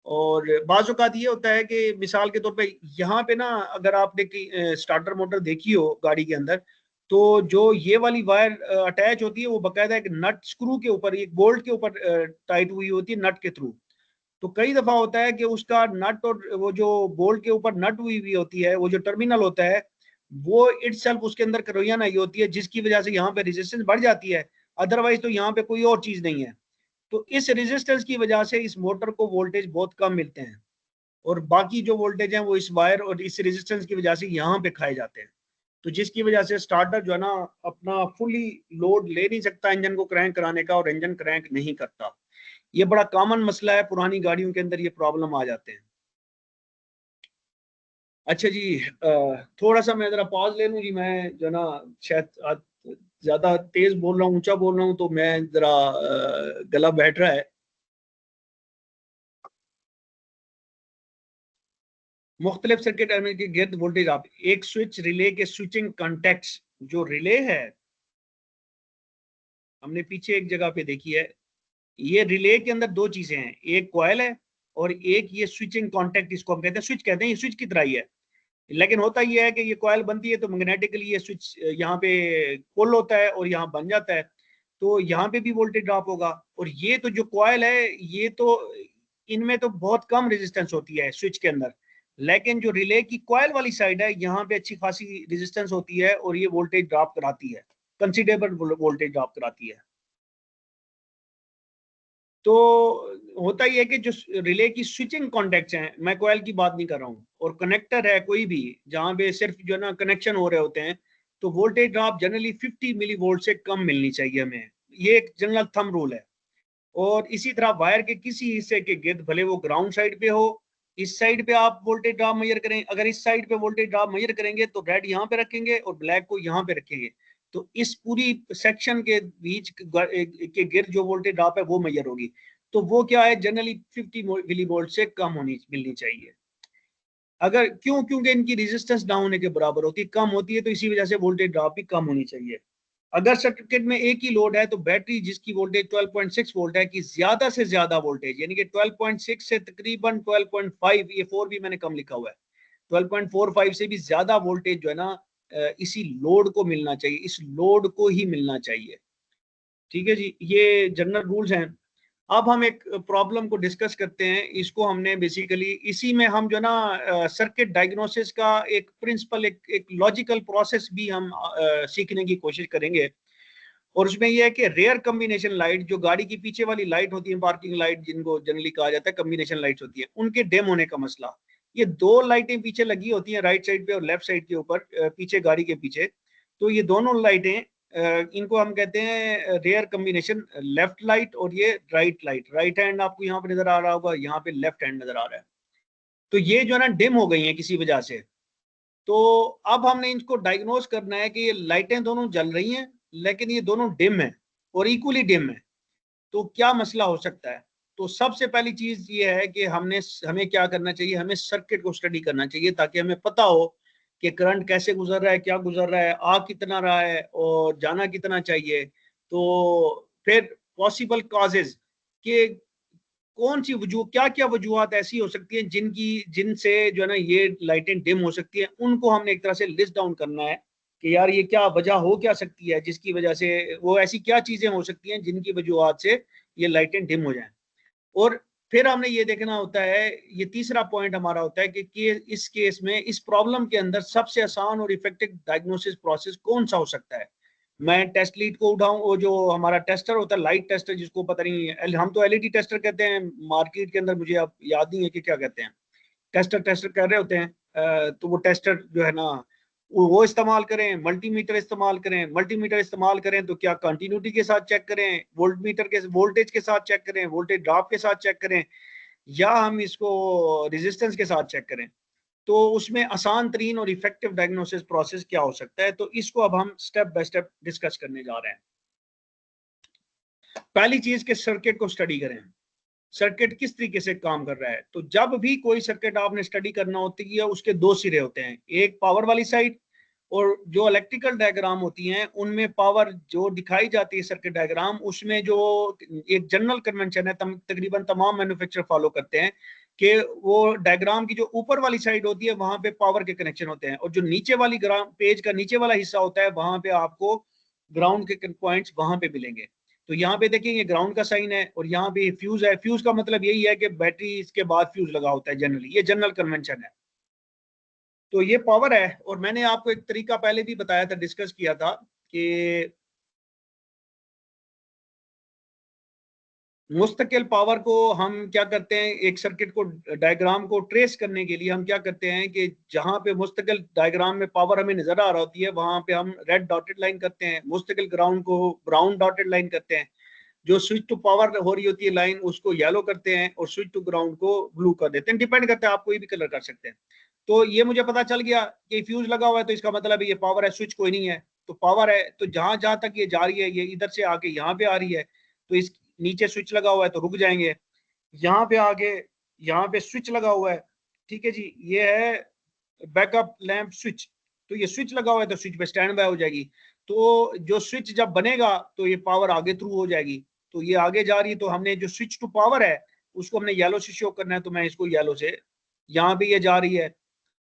और बाज़ औक़ात ये होता है कि मिसाल के तौर पे यहाँ पे ना अगर आपने स्टार्टर मोटर देखी हो गाड़ी के अंदर, तो जो ये वाली वायर अटैच होती है वो बाकायदा एक नट स्क्रू के ऊपर, एक बोल्ट के ऊपर टाइट हुई होती है नट के थ्रू। तो कई दफा होता है कि उसका नट और वो जो बोल्ट के ऊपर नट हुई होती है, वो जो टर्मिनल होता है वो इटसेल्फ उसके अंदर करोइया नहीं होती है, जिसकी वजह से यहाँ पे रेजिस्टेंस बढ़ जाती है। अदरवाइज तो यहाँ पे कोई और चीज नहीं है। तो इस रेजिस्टेंस की वजह से इस मोटर को वोल्टेज बहुत कम मिलते हैं और बाकी जो वोल्टेज हैं वो इस वायर और इस रेजिस्टेंस की वजह से यहाँ पे खाए जाते हैं। तो जिसकी वजह से स्टार्टर जो है ना अपना फुली लोड ले नहीं सकता इंजन को क्रैंक कराने का और इंजन क्रैंक नहीं करता। ये बड़ा कॉमन मसला है, पुरानी गाड़ियों के अंदर ये प्रॉब्लम आ जाते हैं। अच्छा जी, थोड़ा सा मैं जरा पॉज ले लूँ जी, मैं जो ना शायद ज्यादा तेज बोल रहा हूँ, ऊंचा बोल रहा हूँ, तो मैं जरा गला बैठ रहा है। मुख्तलिफ सर्किट एलिमेंट के गिर्द वोल्टेज आप एक स्विच रिले के स्विचिंग कॉन्टेक्ट्स, जो रिले है हमने पीछे एक जगह पे देखी है, ये रिले के अंदर दो चीजें हैं, एक कॉइल है और एक ये स्विचिंग कॉन्टेक्ट, इसको हम कहते हैं स्विच कहते हैं, ये स्विच की तरह ही है। लेकिन होता यह है कि ये कॉइल बनती है तो मैग्नेटिकली ये स्विच यहाँ पे पुल होता है और यहाँ बन जाता है, तो यहाँ पे भी वोल्टेज ड्रॉप होगा। और ये तो जो कॉइल है ये तो इनमें तो बहुत कम रेजिस्टेंस होती है स्विच के अंदर, लेकिन जो रिले की कॉइल वाली साइड है यहाँ पे अच्छी खासी रेजिस्टेंस होती है और ये वोल्टेज ड्रॉप कराती है, कंसिडरेबल वोल्टेज ड्रॉप कराती है। तो होता ही है कि जो रिले की स्विचिंग कॉन्टेक्ट्स हैं, मैं कॉइल की बात नहीं कर रहा हूँ, और कनेक्टर है कोई भी जहाँ पे सिर्फ जो है ना कनेक्शन हो रहे होते हैं, तो voltage drop generally 50 milli volt से कम मिलनी चाहिए हमें, ये एक जनरल थंब रूल है। और इसी तरह वायर के किसी हिस्से के गिर्द भले वो ग्राउंड साइड पे हो, इस साइड पे आप वोल्टेज ड्रॉप मेजर करें, अगर इस साइड पे वोल्टेज ड्रॉप मेजर करेंगे तो रेड यहाँ पे रखेंगे और ब्लैक को यहाँ पे रखेंगे, तो इस पूरी सेक्शन के बीच के गिर्द जो वोल्टेज ड्रॉप है वो मेजर होगी। तो वो क्या है, जनरली 50 मिली वोल्ट से कम मिलनी चाहिए। अगर क्योंकि इनकी रेजिस्टेंस डाउन होने के बराबर होती है, कम होती है, तो इसी वजह से वोल्टेज ड्रॉप भी कम होनी चाहिए। अगर सर्किट में एक ही लोड है तो बैटरी जिसकी वोल्टेज 12.6 वोल्ट है कि ज्यादा से ज्यादा वोल्टेज, यानी कि 12.6 से तकरीबन 12.5, ये 4 भी मैंने कम लिखा हुआ है, 12.45 से भी ज्यादा वोल्टेज जो है ना इसी लोड को मिलना चाहिए, इस लोड को ही मिलना चाहिए। ठीक है जी, ये जनरल रूल्स हैं। अब हम एक प्रॉब्लम को डिस्कस करते हैं। इसको हमने बेसिकली इसी में हम जो ना सर्किट डायग्नोसिस का एक प्रिंसिपल, एक लॉजिकल प्रोसेस भी हम सीखने की कोशिश करेंगे। और उसमें यह है कि रेयर कम्बिनेशन लाइट, जो गाड़ी की पीछे वाली लाइट होती है, पार्किंग लाइट जिनको जनरली कहा जाता है, कम्बिनेशन लाइट्स होती है, उनके डिम होने का मसला। ये दो लाइटें पीछे लगी होती हैं, राइट साइड पे और लेफ्ट साइड के ऊपर, पीछे गाड़ी के पीछे। तो ये दोनों लाइटें, इनको हम कहते हैं रेयर कम्बिनेशन लेफ्ट लाइट और ये राइट लाइट। राइट हैंड आपको यहाँ पे नजर आ रहा होगा, यहाँ पे लेफ्ट हैंड नजर आ रहा है। तो ये जो है ना डिम हो गई है किसी वजह से। तो अब हमने इनको डायग्नोज करना है कि ये लाइटें दोनों जल रही हैं लेकिन ये दोनों डिम है और इक्वली डिम है, तो क्या मसला हो सकता है। तो सबसे पहली चीज ये है कि हमें क्या करना चाहिए, हमें सर्किट को स्टडी करना चाहिए ताकि हमें पता हो कि करंट कैसे गुजर रहा है, क्या गुजर रहा है, आ कितना रहा है और जाना कितना चाहिए। तो फिर पॉसिबल कॉजेज के कौन सी क्या क्या वजूहत ऐसी हो सकती हैं जिनसे जो है ना ये लाइटें डिम हो सकती हैं, उनको हमने एक तरह से लिस्ट डाउन करना है कि यार ये क्या वजह हो क्या सकती है, जिसकी वजह से वो ऐसी क्या चीजें हो सकती हैं जिनकी वजूहत से ये लाइटें डिम हो जाएं। और फिर हमने ये देखना होता है, ये तीसरा पॉइंट हमारा होता है कि इस केस में, इस प्रॉब्लम के अंदर सबसे आसान और इफेक्टिव डायग्नोसिस प्रोसेस कौन सा हो सकता है। मैं टेस्ट लीड को उठाऊं, वो जो हमारा टेस्टर होता है, लाइट टेस्टर, जिसको पता नहीं, हम तो एलईडी टेस्टर कहते हैं मार्केट के अंदर, मुझे अब याद नहीं है कि क्या कहते हैं, टेस्टर टेस्टर कह रहे होते हैं। तो वो टेस्टर जो है ना वो इस्तेमाल करें, मल्टीमीटर इस्तेमाल करें। मल्टीमीटर इस्तेमाल करें तो क्या कंटिन्यूटी के साथ चेक करें, वोल्ट मीटर के वोल्टेज के साथ चेक करें, वोल्टेज ड्रॉप के साथ चेक करें, या हम इसको रेजिस्टेंस के साथ चेक करें। तो उसमें आसान तरीन और इफेक्टिव डायग्नोसिस प्रोसेस क्या हो सकता है, तो इसको अब हम स्टेप बाय स्टेप डिस्कस करने जा रहे हैं। पहली चीज के सर्किट को स्टडी करें, सर्किट किस तरीके से काम कर रहा है। तो जब भी कोई सर्किट आपने स्टडी करना होती है उसके दो सिरे होते हैं, एक पावर वाली साइड, और जो इलेक्ट्रिकल डायग्राम होती हैं उनमें पावर जो दिखाई जाती है सर्किट डायग्राम, उसमें जो एक जनरल कन्वेंशन है, तकरीबन तमाम मैन्युफैक्चरर फॉलो करते हैं कि वो डायग्राम की जो ऊपर वाली साइड होती है वहां पे पावर के कनेक्शन होते हैं, और जो नीचे वाली पेज का नीचे वाला हिस्सा होता है वहां पे आपको ग्राउंड के पॉइंट्स वहां पे मिलेंगे। तो यहाँ पे देखिए ये ग्राउंड का साइन है और यहाँ पे फ्यूज है। फ्यूज का मतलब यही है कि बैटरी इसके बाद फ्यूज लगा होता है जनरली, ये जनरल कन्वेंशन है। तो ये पावर है, और मैंने आपको एक तरीका पहले भी बताया था, डिस्कस किया था कि मुस्तकिल पावर को हम क्या करते हैं, एक सर्किट को डायग्राम को ट्रेस करने के लिए हम क्या करते हैं कि जहां पे मुस्तकिल डायग्राम में पावर हमें नजर आ रहा होती है वहां पे हम रेड डॉटेड लाइन करते हैं, मुस्तकिल ग्राउंड को ब्राउन डॉटेड लाइन करते हैं, जो स्विच टू पावर हो रही होती है लाइन उसको येलो करते हैं, और स्विच टू ग्राउंड को ब्लू कर देते हैं। डिपेंड करता है, आप कोई भी कलर कर सकते हैं। तो ये मुझे पता चल गया कि फ्यूज लगा हुआ है तो इसका मतलब ये पावर है, स्विच कोई नहीं है तो पावर है। तो जहां जहां तक ये जा रही है, ये इधर से आके यहाँ पे आ रही है, तो इस नीचे स्विच लगा हुआ है तो रुक जाएंगे, यहाँ पे आगे यहाँ पे स्विच लगा हुआ है। ठीक है जी, ये है बैकअप लैंप स्विच, तो ये स्विच लगा हुआ है तो स्विच पे स्टैंड बाय हो जाएगी। तो जो स्विच जब बनेगा तो ये पावर आगे थ्रू हो जाएगी, तो ये आगे जा रही है। तो हमने जो स्विच टू पावर है उसको हमने येलो से शो करना है, तो मैं इसको येलो से, यहाँ पे ये जा रही है,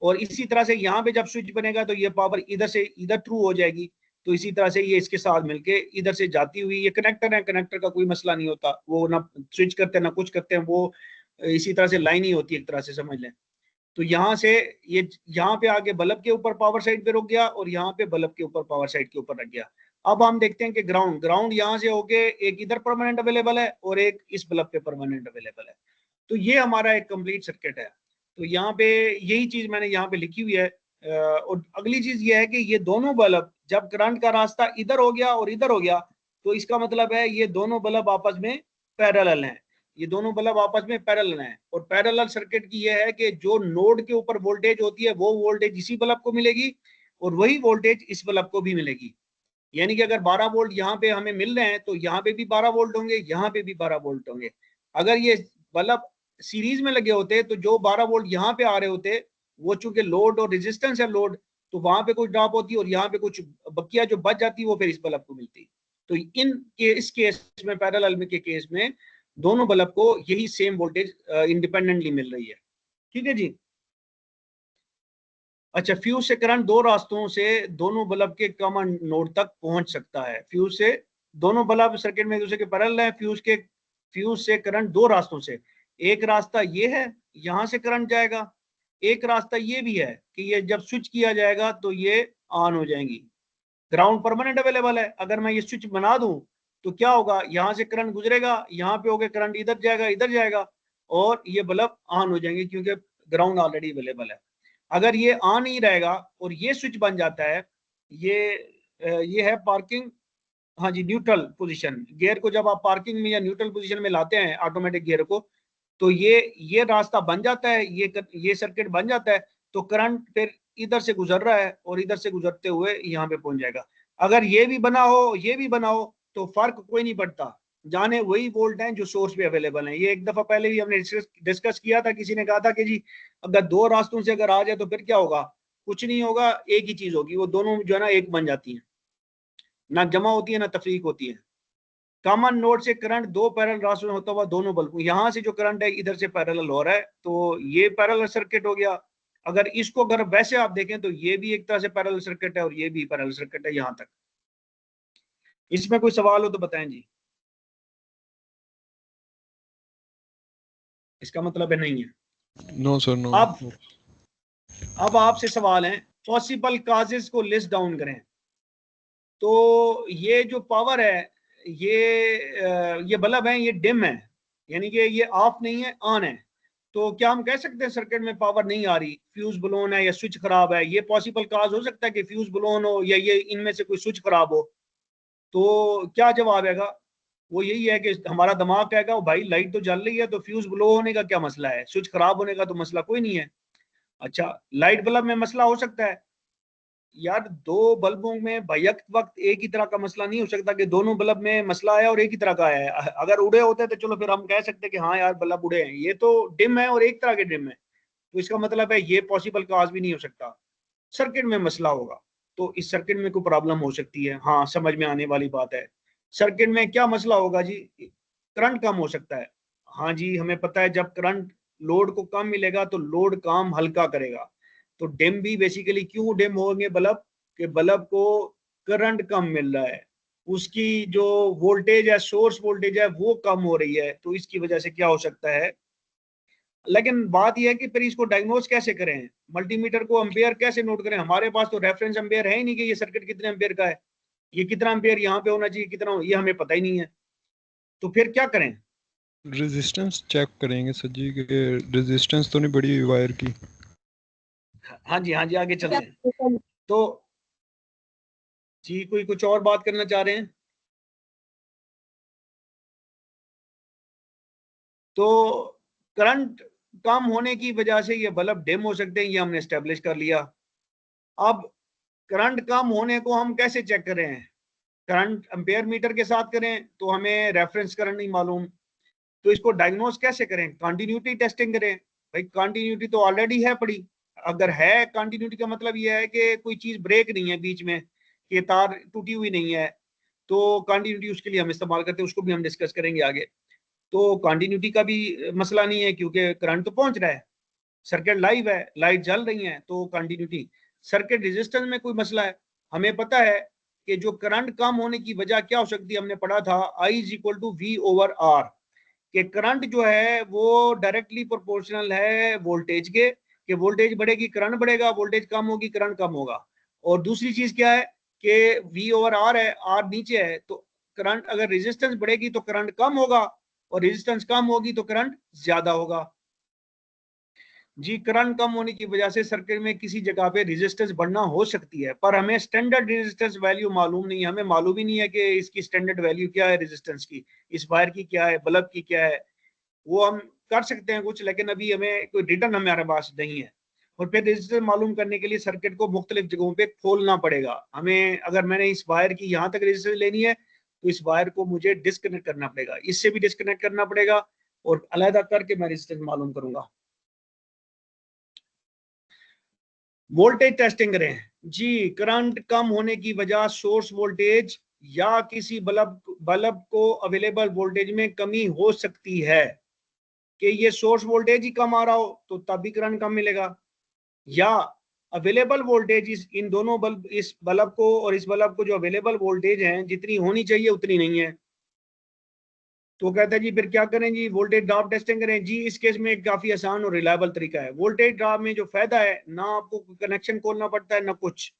और इसी तरह से यहाँ पे जब स्विच बनेगा तो ये पावर इधर से इधर थ्रू हो जाएगी। तो इसी तरह से ये इसके साथ मिलके इधर से जाती हुई, ये कनेक्टर है, कनेक्टर का कोई मसला नहीं होता, वो ना स्विच करते हैं ना कुछ करते हैं, वो इसी तरह से लाइन ही होती है एक तरह से, समझ लें। तो यहाँ से ये यहाँ पे आगे बल्ब के ऊपर पावर साइड पे रुक गया, और यहाँ पे बल्ब के ऊपर पावर साइड के ऊपर रख गया। अब हम देखते हैं कि ग्राउंड यहाँ से होके एक इधर परमानेंट अवेलेबल है और एक इस बल्ब पे परमानेंट अवेलेबल है। तो ये हमारा एक कंप्लीट सर्किट है। तो यहाँ पे यही चीज मैंने यहाँ पे लिखी हुई है। और अगली चीज ये है कि ये दोनों बल्ब, जब करंट का रास्ता इधर हो गया और इधर हो गया, तो इसका मतलब है ये दोनों बल्ब आपस में पैरेलल हैं, ये दोनों बल्ब आपस में पैरेलल हैं। और पैरेलल सर्किट की ये है कि जो नोड के ऊपर वोल्टेज होती है वो वोल्टेज इसी बल्ब को मिलेगी, और वही वोल्टेज इस बल्ब को भी मिलेगी। यानी कि अगर 12 वोल्ट यहाँ पे हमें मिल रहे हैं तो यहाँ पे भी 12 वोल्ट होंगे, यहाँ पे भी 12 वोल्ट होंगे। अगर ये बल्ब सीरीज में लगे होते तो जो 12 वोल्ट यहाँ पे आ रहे होते, वो चूंकि लोड और रेजिस्टेंस है लोड, तो वहां पे कुछ ड्रॉप होती और यहाँ पे कुछ बकिया जो बच जाती वो फिर इस बल्ब को मिलती। तो इस केस में, पैरेलल में के केस में दोनों बल्ब को यही सेम वोल्टेज इंडिपेंडेंटली मिल रही है। ठीक है जी। अच्छा, फ्यूज से करंट दो रास्तों से दोनों बल्ब के कॉमन नोड तक पहुंच सकता है। फ्यूज से दोनों बल्ब सर्किट में एक दूसरे के पैरेलल है। फ्यूज से करंट दो रास्तों से, एक रास्ता ये है, यहां से करंट जाएगा। एक रास्ता ये भी है कि ये जब स्विच किया जाएगा तो ये ऑन हो जाएंगी। ग्राउंड परमानेंट अवेलेबल है। अगर मैं ये स्विच बना दूं तो क्या होगा, यहां से करंट गुजरेगा, यहाँ पे होकर करंट इधर जाएगा, इधर जाएगा, और ये बल्ब ऑन हो जाएंगे क्योंकि ग्राउंड ऑलरेडी अवेलेबल है। अगर ये ऑन ही रहेगा और ये स्विच बन जाता है, ये है पार्किंग, हाँ जी, न्यूट्रल पोजीशन। गियर को जब आप पार्किंग में या न्यूट्रल पोजीशन में लाते हैं ऑटोमेटिक गियर को, तो ये रास्ता बन जाता है, ये सर्किट बन जाता है, तो करंट फिर इधर से गुजर रहा है और इधर से गुजरते हुए यहाँ पे पहुंच जाएगा। अगर ये भी बना हो, ये भी बना हो, तो फर्क कोई नहीं पड़ता, जाने वही वोल्ट हैं जो सोर्स पे अवेलेबल हैं। ये एक दफा पहले भी हमने डिस्कस किया था। किसी ने कहा था कि जी अगर दो रास्तों से अगर आ जाए तो फिर क्या होगा, कुछ नहीं होगा, एक ही चीज होगी, वो दोनों जो है ना एक बन जाती है, ना जमा होती है ना तफरीक होती है। कॉमन नोड से करंट दो पैरेलल रास्तों में होता हुआ दोनों बल्ब, यहाँ से जो करंट है इधर से पैरेलल हो रहा है, तो ये पैरेलल सर्किट हो गया। अगर इसको अगर वैसे आप देखें तो ये भी एक तरह से पैरेलल सर्किट है और ये भी पैरेलल सर्किट है यहाँ तक। इसमें कोई सवाल हो तो बताएं जी। इसका मतलब है नहीं है। No sir, no. अब आपसे सवाल है, पॉसिबल काजेस को लिस्ट डाउन करें। तो ये जो पावर है, ये बल्ब है, ये डिम है, यानी कि ये ऑफ नहीं है, ऑन है। तो क्या हम कह सकते हैं सर्किट में पावर नहीं आ रही, फ्यूज ब्लोन है या स्विच खराब है? ये पॉसिबल काज हो सकता है कि फ्यूज ब्लोन हो या ये इनमें से कोई स्विच खराब हो। तो क्या जवाब आएगा? वो यही है कि हमारा दिमाग कहेगा भाई लाइट तो जल रही है, तो फ्यूज ब्लो होने का क्या मसला है, स्विच खराब होने का तो मसला कोई नहीं है। अच्छा, लाइट बल्ब में मसला हो सकता है? यार दो बल्बों में बैक वक्त एक ही तरह का मसला नहीं हो सकता कि दोनों बल्ब में मसला आया और एक ही तरह का आया है। अगर उड़े होते तो चलो फिर हम कह सकते कि हाँ यार बल्ब उड़े हैं, ये तो डिम है और एक तरह के डिम है, तो इसका मतलब है ये पॉसिबल काज भी नहीं हो सकता, सर्किट में मसला होगा। तो इस सर्किट में कोई प्रॉब्लम हो सकती है, हाँ समझ में आने वाली बात है। सर्किट में क्या मसला होगा जी? करंट कम हो सकता है। हाँ जी, हमें पता है जब करंट लोड को कम मिलेगा तो लोड काम हल्का करेगा। तो डिम भी बेसिकली क्यों डिम होंगे बल्ब, कि बल्ब को करंट कम मिल रहा है, उसकी जो वोल्टेज है, सोर्स वोल्टेज है, वो कम हो रही है, तो इसकी वजह से क्या हो सकता है। लेकिन बात यह है कि फिर इसको डायग्नोज कैसे करें, मल्टीमीटर को एम्पेयर कैसे नोट करें? हमारे पास तो रेफरेंस एम्पेयर है ही नहीं कि ये सर्किट कितने एम्पेयर का है, ये कितना एम्पेयर यहाँ पे होना चाहिए, कितना, ये हमें पता ही नहीं है। तो फिर क्या करें? रेजिस्टेंस चेक करेंगे सर जी कि रेजिस्टेंस तो नहीं बढ़ी वायर की। हाँ जी, हाँ जी, आगे चलते हैं। तो जी कोई कुछ और बात करना चाह रहे हैं? तो करंट कम होने की वजह से ये बल्ब डिम हो सकते हैं, ये हमने स्टेब्लिश कर लिया। अब करंट कम होने को हम कैसे चेक करें? करंट एम्पेयर मीटर के साथ करें तो हमें रेफरेंस करंट नहीं मालूम, तो इसको डायग्नोज कैसे करें? कंटिन्यूटी टेस्टिंग करें। भाई कंटिन्यूटी तो ऑलरेडी है पड़ी, अगर है कंटिन्यूटी का मतलब यह है कि कोई चीज ब्रेक नहीं है बीच में, कि तार टूटी हुई नहीं है, तो कंटिन्यूटी उसके लिए हम इस्तेमाल करते हैं, उसको भी हम डिस्कस करेंगे आगे। तो कंटिन्यूटी का भी मसला नहीं है क्योंकि करंट तो पहुंच रहा है, सर्किट लाइव है, लाइट जल रही है, तो कंटिन्यूटी। सर्किट रेजिस्टेंस में कोई मसला है? हमें पता है कि जो करंट कम होने की वजह क्या हो सकती है, हमने पढ़ा था I is equal to V over R, कि करंट जो है वो डायरेक्टली प्रोपोर्शनल है वोल्टेज के, कि वोल्टेज बढ़ेगी करंट बढ़ेगा, वोल्टेज कम होगी करंट कम होगा। और दूसरी चीज क्या है कि V ओवर R है, R नीचे है, तो करंट अगर रेजिस्टेंस बढ़ेगी तो करंट कम होगा और रेजिस्टेंस कम होगी तो करंट ज्यादा होगा। जी, करंट कम होने की वजह से सर्किट में किसी जगह पे रेजिस्टेंस बढ़ना हो सकती है, पर हमें स्टैंडर्ड रेजिस्टेंस वैल्यू मालूम नहीं है। हमें मालूम ही नहीं है कि इसकी स्टैंडर्ड वैल्यू क्या है रेजिस्टेंस की, इस वायर की क्या है, बल्ब की क्या है। वो हम कर सकते हैं कुछ, लेकिन अभी हमें कोई रिटर्न हमारे पास नहीं है। और फिर रेजिस्टेंस मालूम करने के लिए सर्किट को मुख्तलिफ जगहों पे खोलना पड़ेगा हमें। अगर मैंने इस वायर की यहाँ तक रेजिस्टेंस लेनी है तो इस वायर को मुझे डिस्कनेक्ट करना पड़ेगा, इससे भी डिस्कनेक्ट करना पड़ेगा और अलहदा करके मैं रेजिस्टेंस मालूम करूंगा। वोल्टेज टेस्टिंग करें जी, करंट कम होने की वजह सोर्स वोल्टेज या किसी बल्ब को अवेलेबल वोल्टेज में कमी हो सकती है कि ये सोर्स वोल्टेज ही कम आ रहा हो तो तब भी करंट कम मिलेगा, या अवेलेबल वोल्टेज इन दोनों बल्ब, इस बल्ब को और इस बल्ब को जो अवेलेबल वोल्टेज है जितनी होनी चाहिए उतनी नहीं है। तो कहता है जी फिर क्या करें जी, वोल्टेज ड्रॉप टेस्टिंग करें जी। इस केस में काफी आसान और रिलायबल तरीका है। वोल्टेज ड्रॉप में जो फायदा है ना आपको कनेक्शन खोलना पड़ता है ना कुछ,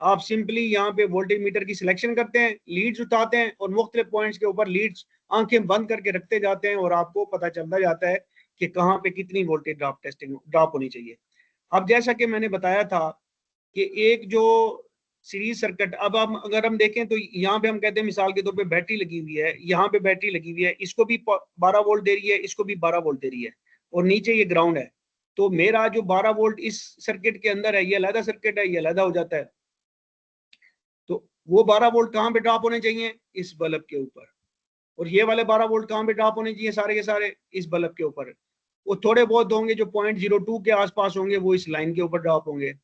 आप सिंपली यहाँ पे वोल्टेज मीटर की सिलेक्शन करते हैं, लीड्स उठाते हैं और मुख्तलिफ पॉइंट्स के ऊपर लीड्स आंखें बंद करके रखते जाते हैं और आपको पता चलता जाता है कि कहाँ पे कितनी वोल्टेज ड्रॉप होनी चाहिए। अब जैसा कि मैंने बताया था कि एक जो सीरीज सर्किट, अब हम अगर हम देखें तो यहाँ पे हम कहते हैं मिसाल के तौर पे बैटरी लगी हुई है, यहाँ पे बैटरी लगी हुई है, इसको भी 12 वोल्ट दे रही है, इसको भी 12 वोल्ट दे रही है और नीचे ये ग्राउंड है। तो मेरा जो 12 वोल्ट इस सर्किट के अंदर है ये अलहदा सर्किट है, ये अलहदा हो जाता है। तो वो 12 वोल्ट कहाँ पे ड्रॉप होने चाहिए, इस बल्ब के ऊपर, और ये वाले 12 वोल्ट कहाँ पे ड्रॉप होने चाहिए, सारे के सारे इस बल्ब के ऊपर। वो थोड़े बहुत होंगे जो 0.02 के आसपास होंगे वो इस लाइन के ऊपर ड्रॉप होंगे।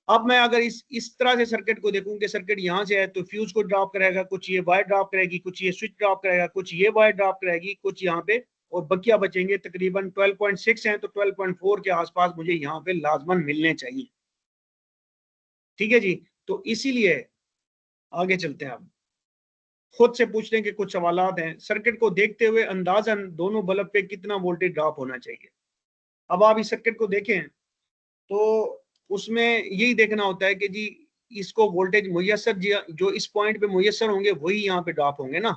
अब मैं अगर इस तरह से सर्किट को देखूं कि सर्किट यहाँ से है तो फ्यूज को ड्रॉप करेगा, कुछ ये वायर ड्रॉप करेगी, कुछ ये स्विच ड्रॉप करेगा, कुछ ये वायर ड्रॉप करेगी, कुछ यहाँ पे, और बकिया बचेंगे तकरीबन 12.6 हैं तो 12.4 के आसपास मुझे यहाँ पे लाजमन मिलने चाहिए। ठीक है जी, तो इसीलिए आगे चलते हैं। अब खुद से पूछने के कुछ सवालात हैं। सर्किट को देखते हुए अंदाजन दोनों बल्ब पे कितना वोल्टेज ड्रॉप होना चाहिए। अब आप इस सर्किट को देखें तो उसमें यही देखना होता है कि जी इसको वोल्टेज मुयसर जो इस पॉइंट पे मुयसर होंगे वही यहाँ पे ड्रॉप होंगे ना।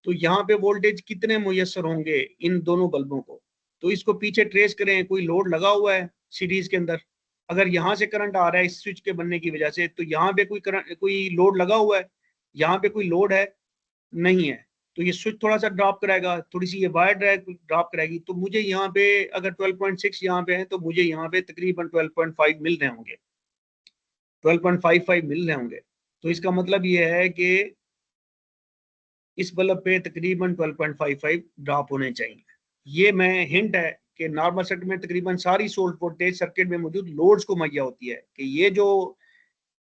तो यहाँ पे वोल्टेज कितने मुयसर होंगे इन दोनों बल्बों को, तो इसको पीछे ट्रेस करें। कोई लोड लगा हुआ है सीरीज के अंदर, अगर यहाँ से करंट आ रहा है इस स्विच के बनने की वजह से तो यहाँ पे कोई लोड लगा हुआ है, यहाँ पे कोई लोड है नहीं है, तो ये स्विच थोड़ा सा ड्रॉप कराएगा, थोड़ी सी ये वायर ड्रॉप कराएगी। तो मुझे यहाँ पे अगर 12.6 यहाँ पे है तो मुझे यहाँ पे तकरीबन 12.5 मिल रहे होंगे, 12.55 मिल रहे होंगे। तो इसका मतलब ये है कि इस बल्ब पे तकरीबन 12.55 ड्रॉप होने चाहिए। ये मैं हिंट है कि नॉर्मल सर्किट में तकरीबन सारी सोर्स वोल्टेज सर्किट में मौजूद लोड्स को मुहैया होती है कि ये जो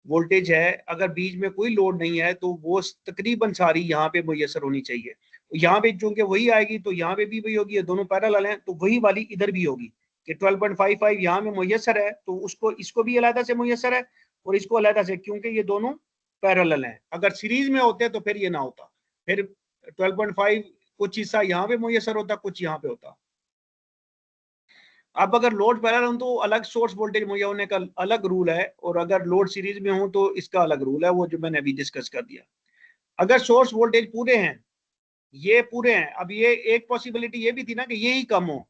वोल्टेज है अगर बीच में कोई लोड नहीं है तो वो तकरीबन सारी यहाँ पे मुयसर होनी चाहिए। यहाँ पे चूंकि वही आएगी तो यहाँ पे भी वही होगी, दोनों पैरेलल हैं तो वही वाली इधर भी होगी कि 12.55 यहाँ में मुयसर है तो उसको इसको भी अलहदा से मुयसर है और इसको अलहदा से, क्योंकि ये दोनों पैरेलल हैं। अगर सीरीज में होते तो फिर ये ना होता, फिर 12.5 कुछ हिस्सा यहाँ पे मुयसर होता, कुछ यहाँ पे होता। अब अगर लोड पैरेलल हो तो अलग सोर्स वोल्टेज मुहैया होने का अलग रूल है, और अगर लोड सीरीज में हो तो इसका अलग रूल है, वो जो मैंने अभी डिस्कस कर दिया। अगर सोर्स वोल्टेज पूरे हैं, ये पूरे हैं, अब ये एक पॉसिबिलिटी ये भी थी ना कि ये ही कम हो,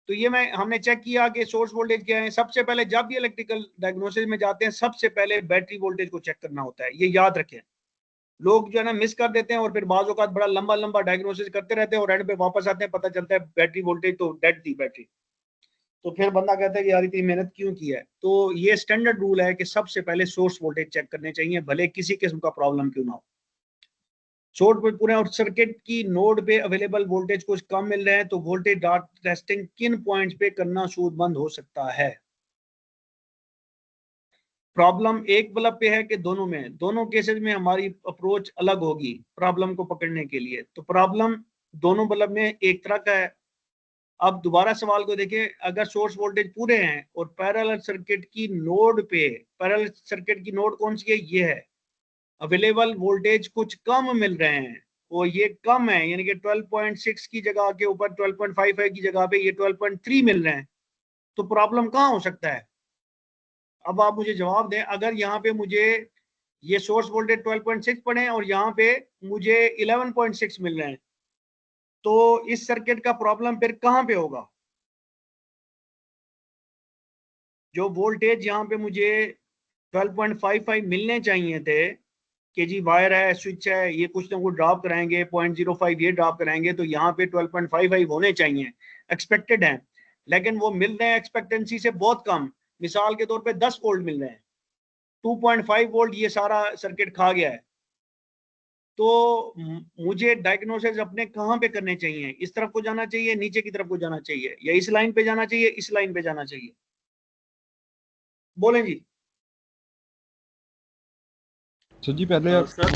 तो ये हमने चेक किया कि सोर्स वोल्टेज क्या है। सबसे पहले जब भी इलेक्ट्रिकल डायग्नोसिस में जाते हैं सबसे पहले बैटरी वोल्टेज को चेक करना होता है, ये याद रखें। लोग जो है ना मिस कर देते हैं और फिर बाज़ औक़ात बड़ा लंबा लंबा डायग्नोसिस करते रहते हैं और एंड पे वापस आते हैं पता चलता है बैटरी वोल्टेज तो डेड थी बैटरी, तो फिर बंदा कहता है कि यार इतनी मेहनत क्यों की है। तो ये स्टैंडर्ड रूल है कि सबसे पहले सोर्स वोल्टेज चेक करने चाहिए, भले किसी किस्म का प्रॉब्लम क्यों ना हो। सोर्स पे पूरे और सर्किट की नोड पे अवेलेबल वोल्टेज कुछ कम मिल रहे हैं तो वोल्टेज ड्रॉप टेस्टिंग किन पॉइंट्स पे करना सूदमंद हो सकता है। प्रॉब्लम एक बल्ब पे है कि दोनों में, दोनों केसेस में हमारी अप्रोच अलग होगी प्रॉब्लम को पकड़ने के लिए। तो प्रॉब्लम दोनों बल्ब में एक तरह का है। अब दोबारा सवाल को देखें, अगर सोर्स वोल्टेज पूरे हैं और पैरेलल सर्किट की नोड पे, पैरेलल सर्किट की नोड कौन सी है, ये है, अवेलेबल वोल्टेज कुछ कम मिल रहे हैं और ये कम है, यानी कि 12.6 की जगह के ऊपर 12.55 की जगह पे ये 12.3 मिल रहे हैं, तो प्रॉब्लम कहाँ हो सकता है। अब आप मुझे जवाब दें, अगर यहाँ पे मुझे ये सोर्स वोल्टेज 12.6 पड़े और यहाँ पे मुझे 11.6 मिल रहे हैं तो इस सर्किट का प्रॉब्लम फिर कहाँ पे होगा। जो वोल्टेज यहाँ पे मुझे 12.55 मिलने चाहिए थे कि जी वायर है, स्विच है, ये कुछ ना कुछ ड्रॉप कराएंगे, 0.05 ये ड्रॉप कराएंगे, तो यहाँ पे 12.55 होने चाहिए, एक्सपेक्टेड है, लेकिन वो मिल रहे हैं एक्सपेक्टेंसी से बहुत कम। मिसाल के तौर पे 10 वोल्ट मिल रहे हैं, 2.5 वोल्ट ये सारा सर्किट खा गया है, तो मुझे डायग्नोसिस अपने कहाँ पे करने चाहिए? इस तरफ को जाना चाहिए, नीचे की तरफ को जाना चाहिए, या इस लाइन पे जाना चाहिए, इस लाइन पे जाना चाहिए? बोलें जी। सर जी पहले आप सर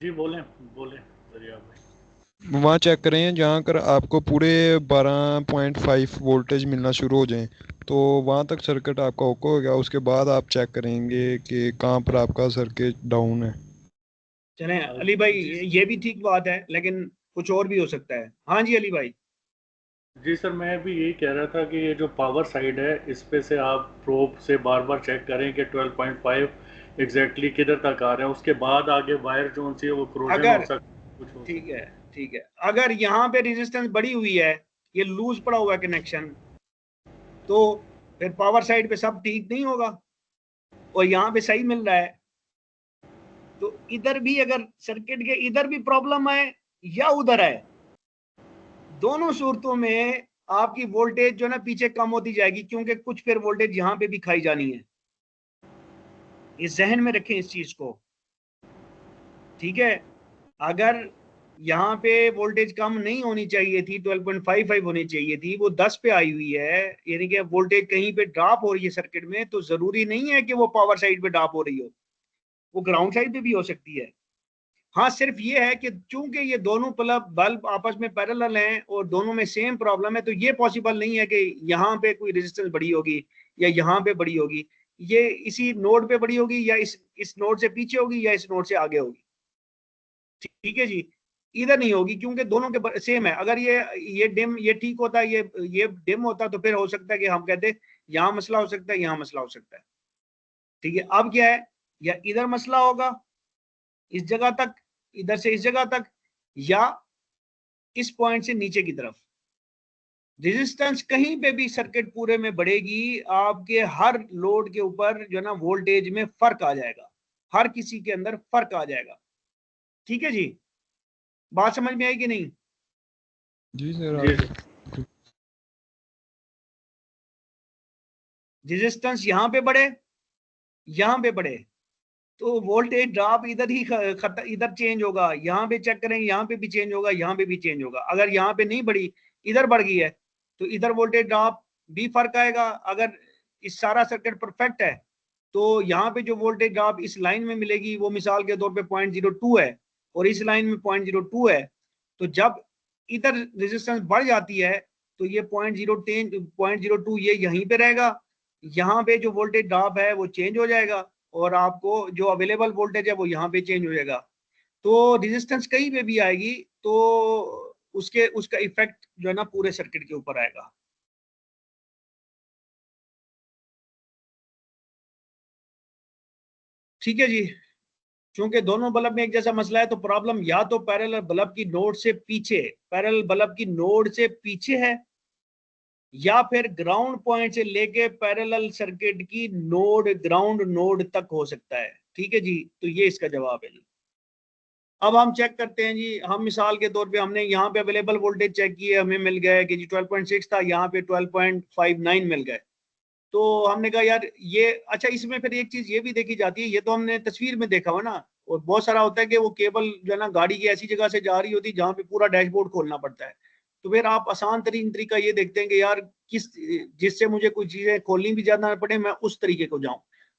जी बोलें बोलें दरिया भाई। वहाँ चेक करें जहाँ कर आपको पूरे 12.5 वोल्टेज मिलना शुरू हो जाए, तो वहाँ तक सर्किट आपका ओके हो गया। उसके बाद आप चेक करेंगे कि कहाँ पर आपका सर्किट डाउन है। चलें अली भाई, ये भी ठीक बात है, लेकिन कुछ और भी हो सकता है। हाँ जी अली भाई। जी सर, मैं भी यही कह रहा था कि ये जो पावर साइड है इस पे से आप प्रोब से बार बार चेक करें कि 12.5 एग्जैक्टली किधर तक आ रहे हैं। उसके बाद आगे वायर जो सी है वो क्रोजन हो अगर सकता, कुछ हो ठीक सकता है, ठीक है, अगर यहाँ पे रेजिस्टेंस बढ़ी हुई है, ये लूज पड़ा हुआ है कनेक्शन, तो फिर पावर साइड पे सब ठीक नहीं होगा और यहाँ पे सही मिल रहा है। तो इधर भी अगर सर्किट के इधर भी प्रॉब्लम है या उधर है, दोनों सूरतों में आपकी वोल्टेज जो है ना पीछे कम होती जाएगी, क्योंकि कुछ फिर वोल्टेज यहाँ पे भी खाई जानी है। ये जहन में रखें इस चीज को, ठीक है? अगर यहाँ पे वोल्टेज कम नहीं होनी चाहिए थी, 12.55 होनी चाहिए थी, वो 10 पे आई हुई है, यानी कि वोल्टेज कहीं पे ड्रॉप हो रही है सर्किट में, तो जरूरी नहीं है कि वो पावर साइड पे ड्रॉप हो रही हो, वो ग्राउंड साइड पे भी हो सकती है। हाँ, सिर्फ ये है कि चूंकि ये दोनों बल्ब आपस में पैरेलल हैं और दोनों में सेम प्रॉब्लम है, तो ये पॉसिबल नहीं है कि यहाँ पे कोई रेजिस्टेंस बड़ी होगी या यहाँ पे बड़ी होगी। ये इसी नोड पे बड़ी होगी, या इस नोड से पीछे होगी, या इस नोड से आगे होगी। ठीक है जी, इधर नहीं होगी, क्योंकि दोनों के सेम है। अगर ये डिम, ये ठीक होता है, ये डिम होता, तो फिर हो सकता है कि हम कहते यहाँ मसला हो सकता है, यहाँ मसला हो सकता है। ठीक है, अब क्या है, या इधर मसला होगा इस जगह तक, इधर से इस जगह तक, या इस पॉइंट से नीचे की तरफ। रेजिस्टेंस कहीं पे भी सर्किट पूरे में बढ़ेगी, आपके हर लोड के ऊपर जो है ना वोल्टेज में फर्क आ जाएगा, हर किसी के अंदर फर्क आ जाएगा। ठीक है जी, बात समझ में आई कि नहीं? जी सर जी आप सर। रेजिस्टेंस यहाँ पे बढ़े, यहाँ पे बढ़े, तो वोल्टेज ड्रॉप इधर ही इधर चेंज होगा। यहाँ पे चेक करेंगे, यहाँ पे भी चेंज होगा, यहाँ पे भी चेंज होगा। अगर यहाँ पे नहीं बढ़ी, इधर बढ़ गई है, तो इधर वोल्टेज ड्रॉप भी फर्क आएगा। अगर इस सारा सर्किट परफेक्ट है, तो यहाँ पे जो वोल्टेज ड्रॉप इस लाइन में मिलेगी वो मिसाल के तौर पे 0.02 है, और इस लाइन में 0.02 है। तो जब इधर रेजिस्टेंस बढ़ जाती है, तो ये 0.02 ये यहीं पे रहेगा, यहाँ पे जो वोल्टेज ड्रॉप है वो चेंज हो जाएगा, और आपको जो अवेलेबल वोल्टेज है वो यहाँ पे चेंज हो जाएगा। तो रेजिस्टेंस कहीं पे भी आएगी, तो उसका इफेक्ट जो है ना पूरे सर्किट के ऊपर आएगा। ठीक है जी, क्योंकि दोनों बल्ब में एक जैसा मसला है, तो प्रॉब्लम या तो पैरेलल बल्ब की नोड से पीछे, पैरेलल बल्ब की नोड से पीछे है, या फिर ग्राउंड पॉइंट से लेके पैरेलल सर्किट की नोड, ग्राउंड नोड तक हो सकता है। ठीक है जी, तो ये इसका जवाब है जी। अब हम चेक करते हैं जी, हम मिसाल के तौर पे हमने यहाँ पे अवेलेबल वोल्टेज चेक किए, हमें मिल गया कि जी 12.6 था, यहाँ पे 12.59 मिल गए। तो हमने कहा यार ये अच्छा, इसमें फिर एक चीज ये भी देखी जाती है, ये तो हमने तस्वीर में देखा हुआ ना, और बहुत सारा होता है कि वो केबल जो है ना गाड़ी की ऐसी जगह से जा रही होती है जहाँ पे पूरा डैशबोर्ड खोलना पड़ता है। तो फिर आप आसान तरीन तरीका ये देखते हैं कि यार किस, जिससे मुझे कोई चीजें खोलनी भी ज्यादा ना पड़े, मैं उस तरीके को जाऊं।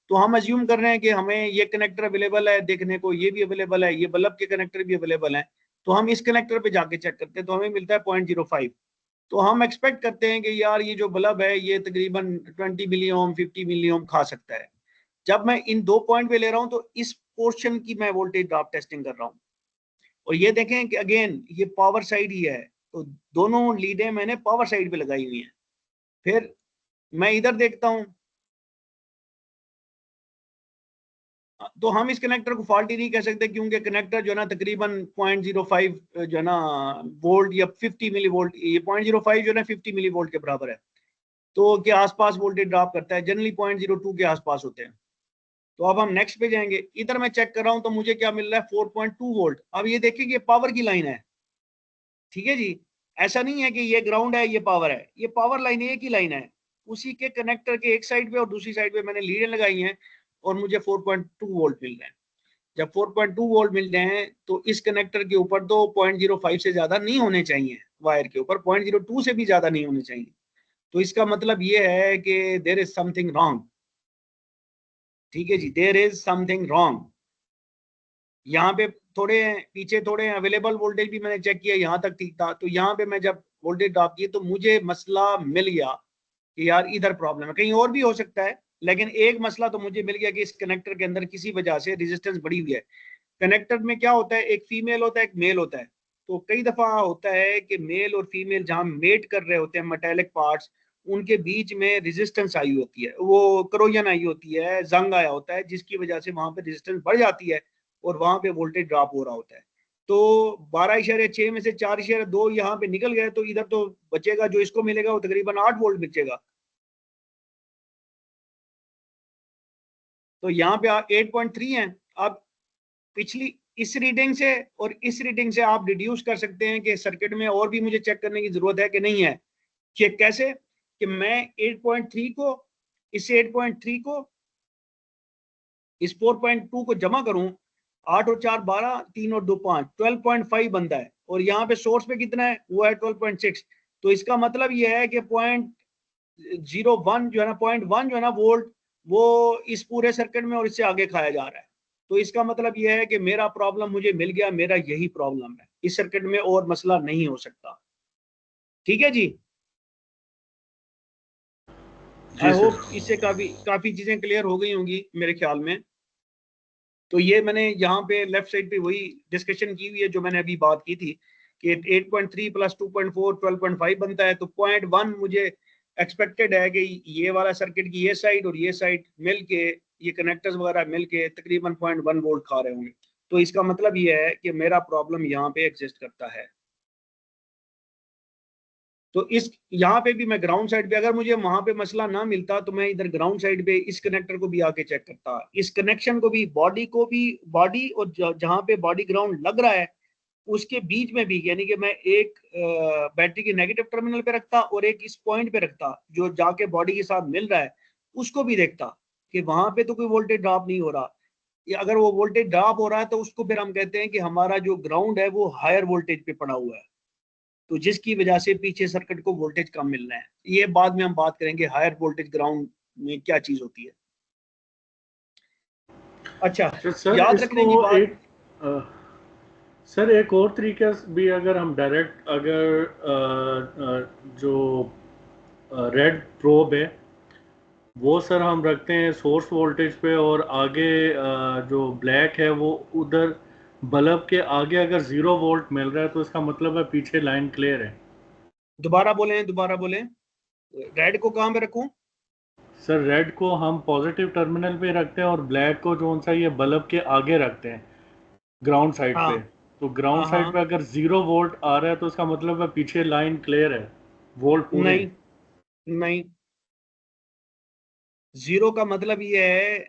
तो हम अज्यूम कर रहे हैं कि हमें ये कनेक्टर अवेलेबल है देखने को, ये भी अवेलेबल है, ये बल्ब के कनेक्टर भी अवेलेबल है, तो हम इस कनेक्टर पे जाके चेक करते हैं, तो हमें मिलता है 0.05। तो हम एक्सपेक्ट करते हैं कि यार ये जो बल्ब है ये तकरीबन 20 मिली ओम 50 मिली ओम खा सकता है। जब मैं इन दो पॉइंट पे ले रहा हूं, तो इस पोर्शन की मैं वोल्टेज ड्रॉप टेस्टिंग कर रहा हूं, और ये देखें कि अगेन ये पावर साइड ही है, तो दोनों लीडें मैंने पावर साइड पे लगाई हुई हैं। फिर मैं इधर देखता हूं, तो हम इस कनेक्टर को फॉल्टी नहीं कह सकते, क्योंकि कनेक्टर जो है ना तकरीबन 0.05 जो है ना वोल्ट या 50 मिली वोल्ट, ये 0.05 जो है ना 50 मिली वोल्ट के बराबर है, तो के आसपास वोल्टेज ड्रॉप करता है, जनरली 0.02 के आसपास होते हैं। तो अब हम नेक्स्ट पे जाएंगे, इधर मैं चेक कर रहा हूं, तो मुझे क्या मिल रहा है 4.2 वोल्ट। अब ये देखिए कि ये पावर की लाइन है। ठीक है जी, ऐसा नहीं है कि ये ग्राउंड है ये पावर है, ये पावर लाइन एक ही लाइन है। उसी के कनेक्टर के एक साइड पे और दूसरी साइड पे मैंने लीडें लगाई हैं और मुझे 4.2 वोल्ट मिल रहे हैं। जब 4.2 वोल्ट मिल रहे हैं तो इस कनेक्टर के ऊपर तो 0.05 से ज्यादा नहीं होने चाहिए, वायर के ऊपर 0.02 से भी ज्यादा नहीं होने चाहिए। तो इसका मतलब ये है कि देयर इज समथिंग रॉन्ग। ठीक है जी, देयर इज समथिंग रॉन्ग। यहाँ पे थोड़े पीछे थोड़े अवेलेबल वोल्टेज भी मैंने चेक किया, यहाँ तक ठीक था। तो यहाँ पे मैं जब वोल्टेज ड्रॉप किए तो मुझे मसला मिल गया कि यार इधर प्रॉब्लम है, कहीं और भी हो सकता है, लेकिन एक मसला तो मुझे मिल गया कि इस कनेक्टर के अंदर किसी वजह से रेजिस्टेंस बढ़ी हुई है। कनेक्टर में क्या होता है, एक फीमेल होता है, एक मेल होता है। तो कई दफा होता है कि मेल और फीमेल जहां मेट कर रहे होते हैं मेटेलिक पार्ट्स, उनके बीच में रेजिस्टेंस आई होती है, वो करोजन आई होती है, जंग आया होता है, जिसकी वजह से वहां पे रेजिस्टेंस बढ़ जाती है और वहां पे वोल्टेज ड्रॉप हो रहा होता है। तो 12.6 में से 4.2 यहाँ पे निकल गए, तो इधर तो बचेगा, जो इसको मिलेगा वो तकरीबन 8 वोल्ट बचेगा। तो यहाँ पे 8.3 है। अब पिछली इस रीडिंग से और इस रीडिंग से आप डिड्यूस कर सकते हैं कि सर्किट में और भी मुझे चेक करने की जरूरत है कि नहीं है। कि कैसे, कि मैं 8.3 को इस 8.3 को इस 4.2 को जमा करूं, 8 और 4 12, 3 और 2 5, 12.5 बनता है। और यहाँ पे सोर्स पे कितना है, वो है 12.6। तो इसका मतलब ये है कि 0.01 जो है ना, 0.1 जो है ना वोल्ट, वो इस पूरे सर्किट में और इससे आगे खाया जा रहा है। तो इसका मतलब यह है कि मेरा प्रॉब्लम मुझे मिल गया, मेरा यही प्रॉब्लम है, इस सर्किट में और मसला नहीं हो सकता। ठीक है जी, आई होप इससे काफी चीजें क्लियर हो गई होंगी मेरे ख्याल में। तो ये मैंने यहाँ पे लेफ्ट साइड पे वही डिस्कशन की हुई है जो मैंने अभी बात की थी कि 8.3 प्लस 2.4 12.5 बनता है। तो 0.1 मुझे एक्सपेक्टेड है कि ये वाला सर्किट की ये साइड और ये साइड मिल के, ये कनेक्टर्स वगैरह मिल के तकरीबन 0.1 वोल्ट खा रहे होंगे। तो इसका मतलब ये है कि मेरा प्रॉब्लम यहाँ पे एग्जिस्ट करता है। तो इस यहाँ पे भी मैं ग्राउंड साइड पे, अगर मुझे वहां पे मसला ना मिलता तो मैं इधर ग्राउंड साइड पे इस कनेक्टर को भी आके चेक करता, इस कनेक्शन को भी, बॉडी को भी, बॉडी और जहाँ पे बॉडी ग्राउंड लग रहा है उसके बीच में भी, यानी कि मैं एक बैटरी के नेगेटिव टर्मिनल पे रखता और एक इस पॉइंट पे रखता जो जाके बॉडी के साथ मिल रहा है, उसको भी देखता कि वहां पे तो कोई वोल्टेज ड्रॉप नहीं हो रहा। या अगर वो वोल्टेज ड्रॉप हो रहा है तो उसको फिर हम कहते हैं कि हमारा जो ग्राउंड है वो हायर वोल्टेज पे पड़ा हुआ है, तो जिसकी वजह से पीछे सर्किट को वोल्टेज कम मिलना है। ये बाद में हम बात करेंगे हायर वोल्टेज ग्राउंड में क्या चीज होती है। अच्छा, सर याद इसको रखने की बात, सर एक और तरीका भी, अगर हम डायरेक्ट अगर जो रेड प्रोब है वो सर हम रखते हैं सोर्स वोल्टेज पे और आगे जो ब्लैक है वो उधर बल्ब के आगे अगर 0 वोल्ट मिल रहा है तो इसका मतलब है पीछे लाइन क्लियर है। दोबारा बोलें, रेड को कहां पे रखूं? सर रेड को हम पॉजिटिव टर्मिनल पे रखते हैं और ब्लैक को जो सा ये बल्ब के आगे रखते हैं ग्राउंड साइड हाँ पे। तो ग्राउंड हाँ साइड पे हाँ, अगर 0 वोल्ट आ रहा है तो इसका मतलब है पीछे लाइन क्लियर है, वोल्ट पूरे नहीं हैं। नहीं, जीरो का मतलब ये है,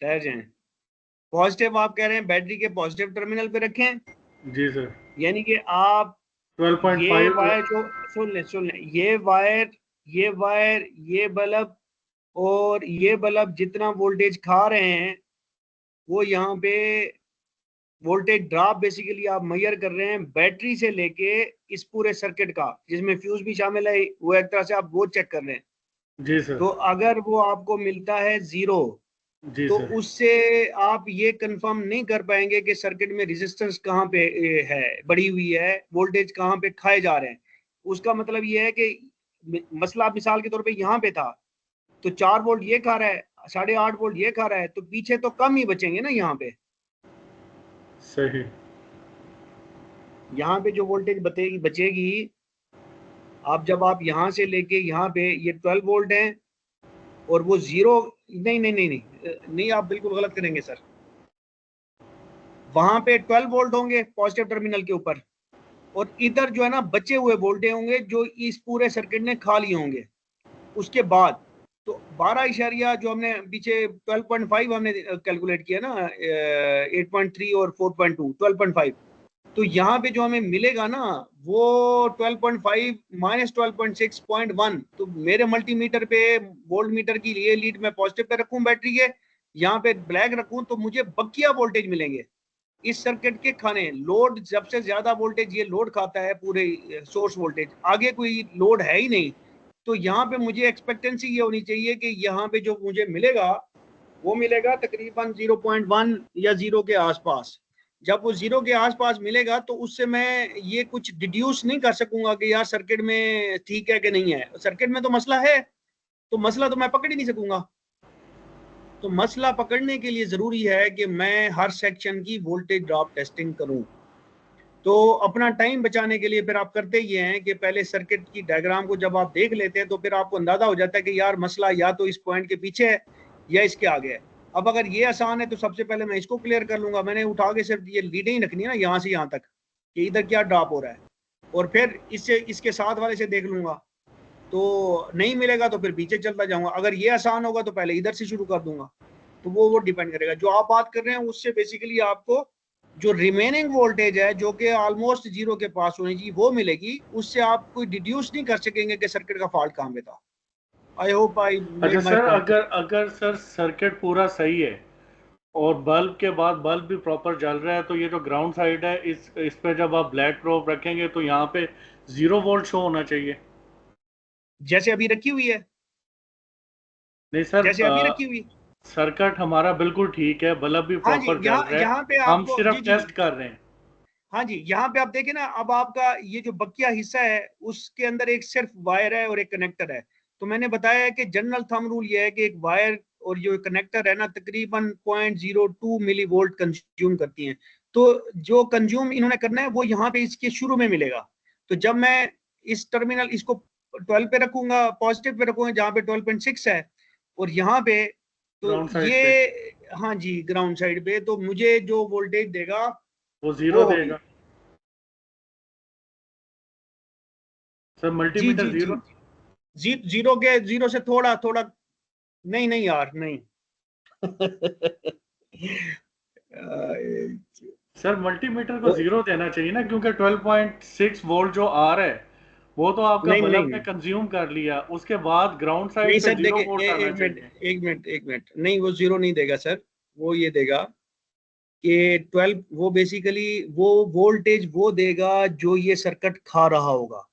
ठहर जाएं, पॉजिटिव आप कह रहे हैं बैटरी के पॉजिटिव टर्मिनल पे रखें, जी सर। यानी कि आप ये 12.5 वायर जो, सुन लें, ये वायर ये बल्ब और ये बल्ब जितना वोल्टेज खा रहे हैं वो यहाँ पे वोल्टेज ड्रॉप बेसिकली आप मेजर कर रहे हैं बैटरी से लेके इस पूरे सर्किट का, जिसमें फ्यूज भी शामिल है, वो एक तरह से आप वो चेक कर रहे हैं। जी सर। तो अगर वो आपको मिलता है जीरो, जी तो सर। उससे आप ये कंफर्म नहीं कर पाएंगे कि सर्किट में रेजिस्टेंस कहाँ पे है, बढ़ी हुई है, वोल्टेज कहाँ पे खाए जा रहे हैं। उसका मतलब ये है कि मसला मिसाल के तौर पे यहाँ पे था तो 4 वोल्ट ये खा रहा है, 8.5 वोल्ट ये खा रहा है, तो पीछे तो कम ही बचेंगे ना यहाँ पे। सही। यहाँ पे जो वोल्टेज बचेगी, आप जब आप यहाँ से लेके यहाँ पे, ये 12 वोल्ट है और वो जीरो, नहीं नहीं नहीं नहीं नहीं, आप बिल्कुल गलत करेंगे सर। वहां पे 12 वोल्ट होंगे पॉजिटिव टर्मिनल के ऊपर, और इधर जो है ना बचे हुए वोल्टेज होंगे जो इस पूरे सर्किट ने खा लिए होंगे। उसके बाद तो 12 इशारिया जो हमने पीछे 12.5 हमने कैलकुलेट किया ना, 8.3 और 4.2, 12.5, तो यहाँ पे जो हमें मिलेगा ना वो 12.5 माइनस 12.6.1, तो मेरे मल्टीमीटर पे वोल्ट मीटर की ये लीड मैं पॉजिटिव पे रखूं बैटरी के, यहाँ पे ब्लैक रखूं, तो मुझे बकिया वोल्टेज मिलेंगे इस सर्किट के खाने। लोड सबसे ज्यादा वोल्टेज ये लोड खाता है पूरे सोर्स वोल्टेज, आगे कोई लोड है ही नहीं। तो यहाँ पे मुझे एक्सपेक्टेंसी ये होनी चाहिए कि यहाँ पे जो मुझे मिलेगा वो मिलेगा तकरीबन 0.1 या 0 के आसपास। जब वो 0 के आसपास मिलेगा तो उससे मैं ये कुछ डिड्यूस नहीं कर सकूंगा कि यार सर्किट में ठीक है कि नहीं है। सर्किट में तो मसला है, तो मसला तो मैं पकड़ ही नहीं सकूंगा। तो मसला पकड़ने के लिए जरूरी है कि मैं हर सेक्शन की वोल्टेज ड्रॉप टेस्टिंग करूं। तो अपना टाइम बचाने के लिए फिर आप करते ये हैं कि पहले सर्किट की डायग्राम को जब आप देख लेते हैं तो फिर आपको अंदाजा हो जाता है कि यार मसला या तो इस पॉइंट के पीछे है या इसके आगे है। अब अगर ये आसान है तो सबसे पहले मैं इसको क्लियर कर लूंगा। मैंने उठा के सिर्फ ये लीडें ही रखनी है ना यहाँ से यहाँ तक कि इधर क्या ड्रॉप हो रहा है, और फिर इससे इसके साथ वाले से देख लूंगा। तो नहीं मिलेगा तो फिर पीछे चलता जाऊंगा। अगर ये आसान होगा तो पहले इधर से शुरू कर दूंगा। तो वो डिपेंड करेगा। जो आप बात कर रहे हैं उससे बेसिकली आपको जो रिमेनिंग वोल्टेज है जो कि ऑलमोस्ट 0 के पास होनी चाहिए वो मिलेगी। उससे आप कोई डिड्यूस नहीं कर सकेंगे कि सर्किट का फॉल्ट कहाँ पे था। आई होप आई अच्छा मेड माय सर, पॉइंट। अगर सर सर्किट पूरा सही है और बल्ब के बाद बल्ब भी प्रॉपर जल रहा है, तो ये जो ग्राउंड साइड है इस पे जब आप ब्लैक प्रोब रखेंगे तो यहाँ पे 0 वोल्ट शो होना चाहिए। जैसे अभी रखी हुई है, नहीं सर, जैसे अभी रखी हुई। सर्किट हमारा बिल्कुल ठीक है, बल्ब भी हाँ जी, प्रॉपर जल यहाँ रहा है, यहाँ पे हम आपको जी सिर्फ जी टेस्ट कर रहे हैं। हाँ जी, यहाँ पे आप देखें ना, अब आपका ये जो बकिया हिस्सा है उसके अंदर एक सिर्फ वायर है और एक कनेक्टर है। तो मैंने बताया है कि जनरल थंब रूल ये है कि एक वायर और जो कनेक्टर है ना तकरीबन 0.02 मिली वोल्ट कंज्यूम करती हैं। तो जो कंज्यूम इन्होंने करना है वो यहाँ पे इसके शुरू में मिलेगा। तो जब मैं इस टर्मिनल इसको 12 पे रखूंगा, पॉजिटिव पे रखूंगा जहाँ पे 12.6 है, और यहाँ पे तो ग्राउंड साइड पे ये हाँ जी ग्राउंड साइड पे, तो मुझे जो वोल्टेज देगा वो वो 0 होगी देगा। सर जी मल्टीमीटर जी जी 0। जीरो के जीरो से थोड़ा थोड़ा, नहीं नहीं यार नहीं। सर मल्टीमीटर को वो 0 देना चाहिए ना, क्योंकि 12.6 वोल्ट जो आ रहा है वो तो आपका नहीं बल्ब ने नहीं कंज्यूम कर लिया, उसके बाद ग्राउंड नहीं साइड पे सर, 0 देखिए वोल्ट आना एक मिनट चाहिए। एक मिनट एक मिनट, नहीं वो जीरो नहीं देगा सर। वो ये देगा कि 12, वो बेसिकली वो वोल्टेज वो देगा जो ये सर्किट खा रहा होगा।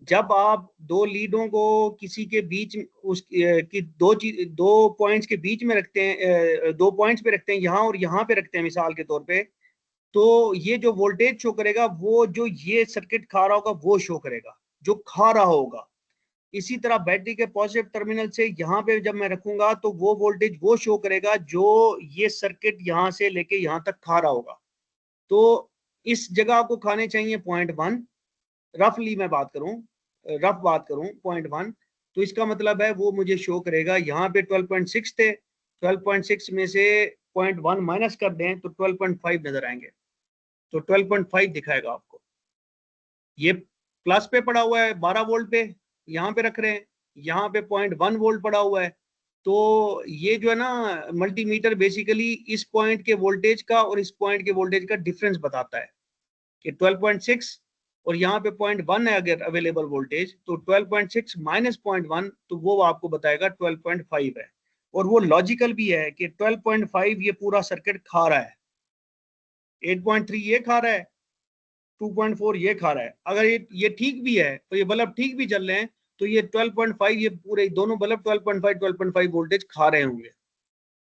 जब आप दो लीडों को किसी के बीच उस की दो पॉइंट्स के बीच में रखते हैं, दो पॉइंट्स पे रखते हैं यहाँ और यहाँ पे रखते हैं मिसाल के तौर पे, तो ये जो वोल्टेज शो करेगा वो जो ये सर्किट खा रहा होगा वो शो करेगा जो खा रहा होगा। इसी तरह बैटरी के पॉजिटिव टर्मिनल से यहाँ पे जब मैं रखूंगा तो वो वोल्टेज वो शो करेगा जो ये सर्किट यहाँ से लेके यहाँ तक खा रहा होगा। तो इस जगह को खाने चाहिए 0.1, रफली मैं बात करूं, रफ बात करूं 0.1। तो इसका मतलब है वो मुझे शो करेगा यहाँ पे 12.6 थे, 12.6 में से 0.1 माइनस कर दें तो 12.5 नजर आएंगे। तो 12.5 दिखाएगा आपको। ये प्लस पे पड़ा हुआ है 12 वोल्ट पे, यहाँ पे रख रहे हैं, यहाँ पे 0.1 वोल्ट पड़ा हुआ है। तो ये जो है ना मल्टीमीटर बेसिकली इस पॉइंट के वोल्टेज का और इस पॉइंट के वोल्टेज का डिफरेंस बताता है कि 12.6 और यहाँ पे 0.1 है अगर अवेलेबल वोल्टेज, तो 12.6 माइनस 0.1 तो वो आपको बताएगा 12.5 है। और वो लॉजिकल भी है कि 12.5 ये पूरा सर्किट खा रहा है, 8.3 ये खा रहा है, 2.4 ये खा रहा है। अगर ये ठीक भी है तो ये बल्ब ठीक भी चल रहे हैं तो ये 12.5 ये पूरे दोनों बल्ब 12.5 वोल्टेज खा रहे होंगे।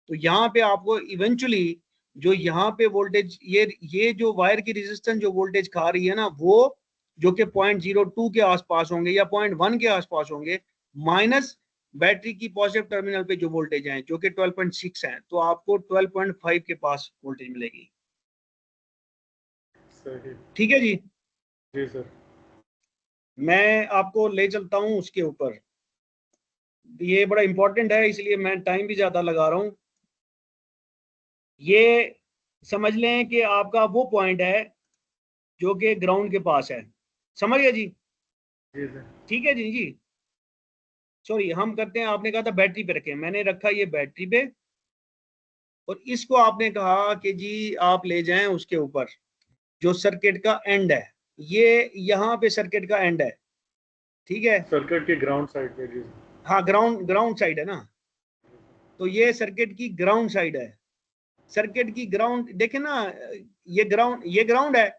तो यहाँ पे आपको इवेंचुअली जो यहाँ पे वोल्टेज ये जो वायर की रेजिस्टेंस जो वोल्टेज खा रही है ना वो जो कि 0.02 के आसपास होंगे या 0.1 के आसपास होंगे, माइनस बैटरी की पॉजिटिव टर्मिनल पे जो वोल्टेज हैं जो कि 12.6 हैं, तो आपको 12.5 के पास वोल्टेज मिलेगी। सही। ठीक है जी, जी सर। मैं आपको ले चलता हूँ उसके ऊपर। ये बड़ा इंपॉर्टेंट है इसलिए मैं टाइम भी ज्यादा लगा रहा हूँ। ये समझ लें कि आपका वो पॉइंट है जो कि ग्राउंड के पास है। समझ गया जी? जी सर। ठीक है जी जी। सॉरी, हम करते हैं, आपने कहा था बैटरी पे रखें, मैंने रखा ये बैटरी पे, और इसको आपने कहा कि जी आप ले जाएं उसके ऊपर जो सर्किट का एंड है, ये यहाँ पे सर्किट का एंड है, ठीक है, सर्किट की ग्राउंड साइड पे जी। हाँ ग्राउंड साइड है ना, तो ये सर्किट की ग्राउंड साइड है। सर्किट की ग्राउंड देखे ना, ये ग्राउंड है,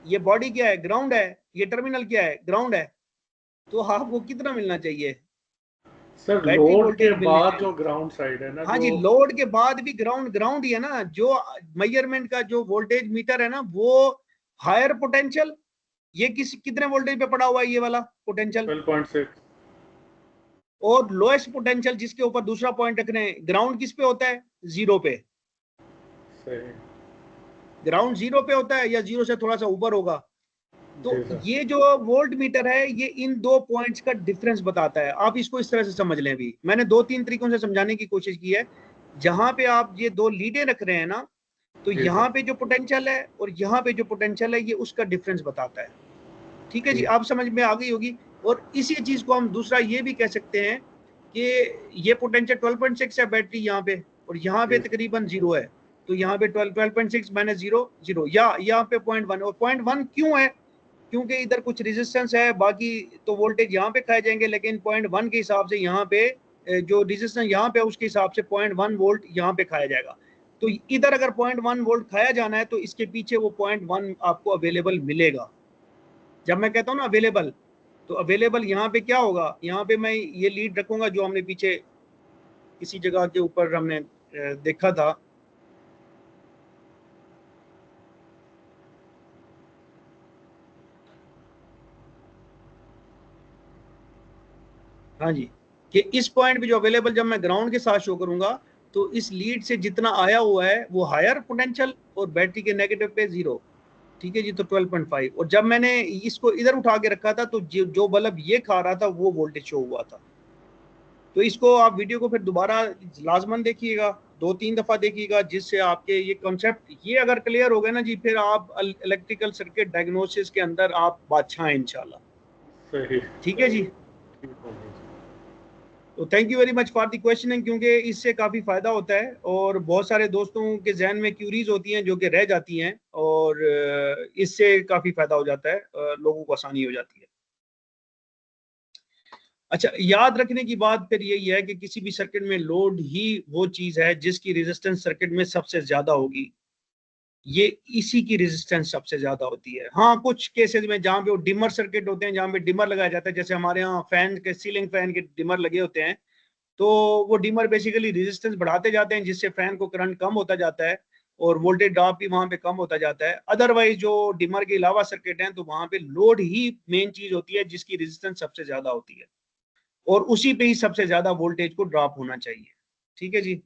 ये बॉडी क्या है, ग्राउंड है, ये टर्मिनल क्या है, ग्राउंड है। तो आपको कितना मिलना चाहिए सर? बैटरी लोड के वोल्टेज मिलनी बाद चाहिए। जो ग्राउंड साइड है ना, हाँ जो जी, लोड के बाद भी ग्राउंड ही है ना। जो मेजरमेंट का जो वोल्टेज मीटर है ना, वो हायर पोटेंशियल, ये कितने वोल्टेज पे पड़ा हुआ है ये वाला पोटेंशियल, 12.6। और लोएस्ट पोटेंशियल जिसके ऊपर दूसरा पॉइंट रख रहे हैं, ग्राउंड किस पे होता है, 0 पे। सही। ग्राउंड 0 पे होता है या 0 से थोड़ा सा ऊपर होगा। तो जी सर। ये जो वोल्ट मीटर है, ये इन दो पॉइंट्स का डिफरेंस बताता है। आप इसको इस तरह से समझ लें। अभी मैंने 2-3 तरीकों से समझाने की कोशिश की है। जहां पे आप ये दो लीडें रख रहे हैं ना, तो जी यहाँ सर। पे जो पोटेंशियल है और यहाँ पे जो पोटेंशियल है, ये उसका डिफरेंस बताता है। ठीक है जी, ठीक। आप समझ में आ गई होगी। और इसी चीज को हम दूसरा ये भी कह सकते हैं कि ये पोटेंशियल 12.6 है बैटरी यहाँ पे, और यहाँ पे जी सर। तकरीबन 0 है। तो यहाँ पे 12.6 माइनस 0 0, या यहाँ पे 0.1, और 0.1 क्यों है, क्योंकि इधर कुछ रेजिस्टेंस है, बाकी तो वोल्टेज यहाँ पे खाए जाएंगे, लेकिन 0.1 के हिसाब से यहाँ पे जो रेजिस्टेंस यहाँ पे उसके हिसाब से 0.1 वोल्ट यहाँ पे खाया जाएगा। तो इधर अगर 0.1 वोल्ट खाया जाना है, तो इसके पीछे वो 0.1 आपको अवेलेबल मिलेगा। जब मैं कहता हूँ ना अवेलेबल, तो अवेलेबल यहाँ पे क्या होगा, यहाँ पे मैं ये लीड रखूंगा जो हमने पीछे किसी जगह के ऊपर हमने देखा था। हाँ जी, कि इस पॉइंट पे जो अवेलेबल जब मैं ग्राउंड के साथ शो करूंगा, तो इस लीड से जितना आया हुआ है वो हायर पोटेंशियल, और बैटरी के नेगेटिव पे 0। ठीक है जी, तो 12.5। और जब मैंने इसको इधर उठा के रखा था, तो जो बल्ब ये खा रहा था वो वोल्टेज शो हुआ था। तो इसको आप वीडियो को फिर दोबारा लाजमन देखिएगा, 2-3 दफा देखिएगा, जिससे आपके ये कॉन्सेप्ट ये अगर क्लियर हो गए ना जी, फिर आप इलेक्ट्रिकल सर्किट डायग्नोसिस के अंदर आप बादशाह हैं इंशाल्लाह। सही। ठीक है जी, ठीक हो गया। तो thank you very much for the questioning, क्योंकि इससे काफ़ी फ़ायदा होता है और बहुत सारे दोस्तों के जहन में क्यूरीज होती हैं जो कि रह जाती हैं, और इससे काफ़ी फ़ायदा हो जाता है, लोगों को आसानी हो जाती है। अच्छा, याद रखने की बात फिर यही है कि किसी भी सर्किट में लोड ही वो चीज़ है जिसकी रेजिस्टेंस सर्किट में सबसे ज़्यादा होगी। ये इसी की रेजिस्टेंस सबसे ज़्यादा होती है। हाँ, कुछ केसेस में जहाँ पे वो डिमर सर्किट होते हैं, जहाँ पे डिमर लगाया जाता है, जैसे हमारे यहाँ फैन के सीलिंग फैन के डिमर लगे होते हैं, तो वो डिमर बेसिकली रेजिस्टेंस बढ़ाते जाते हैं, जिससे फैन को करंट कम होता जाता है और वोल्टेज ड्रॉप भी वहां पे कम होता जाता है। अदरवाइज जो डिमर के अलावा सर्किट हैं, तो वहां पे लोड ही मेन चीज होती है जिसकी रेजिस्टेंस सबसे ज्यादा होती है, और उसी पे ही सबसे ज्यादा वोल्टेज को ड्रॉप होना चाहिए। ठीक है जी,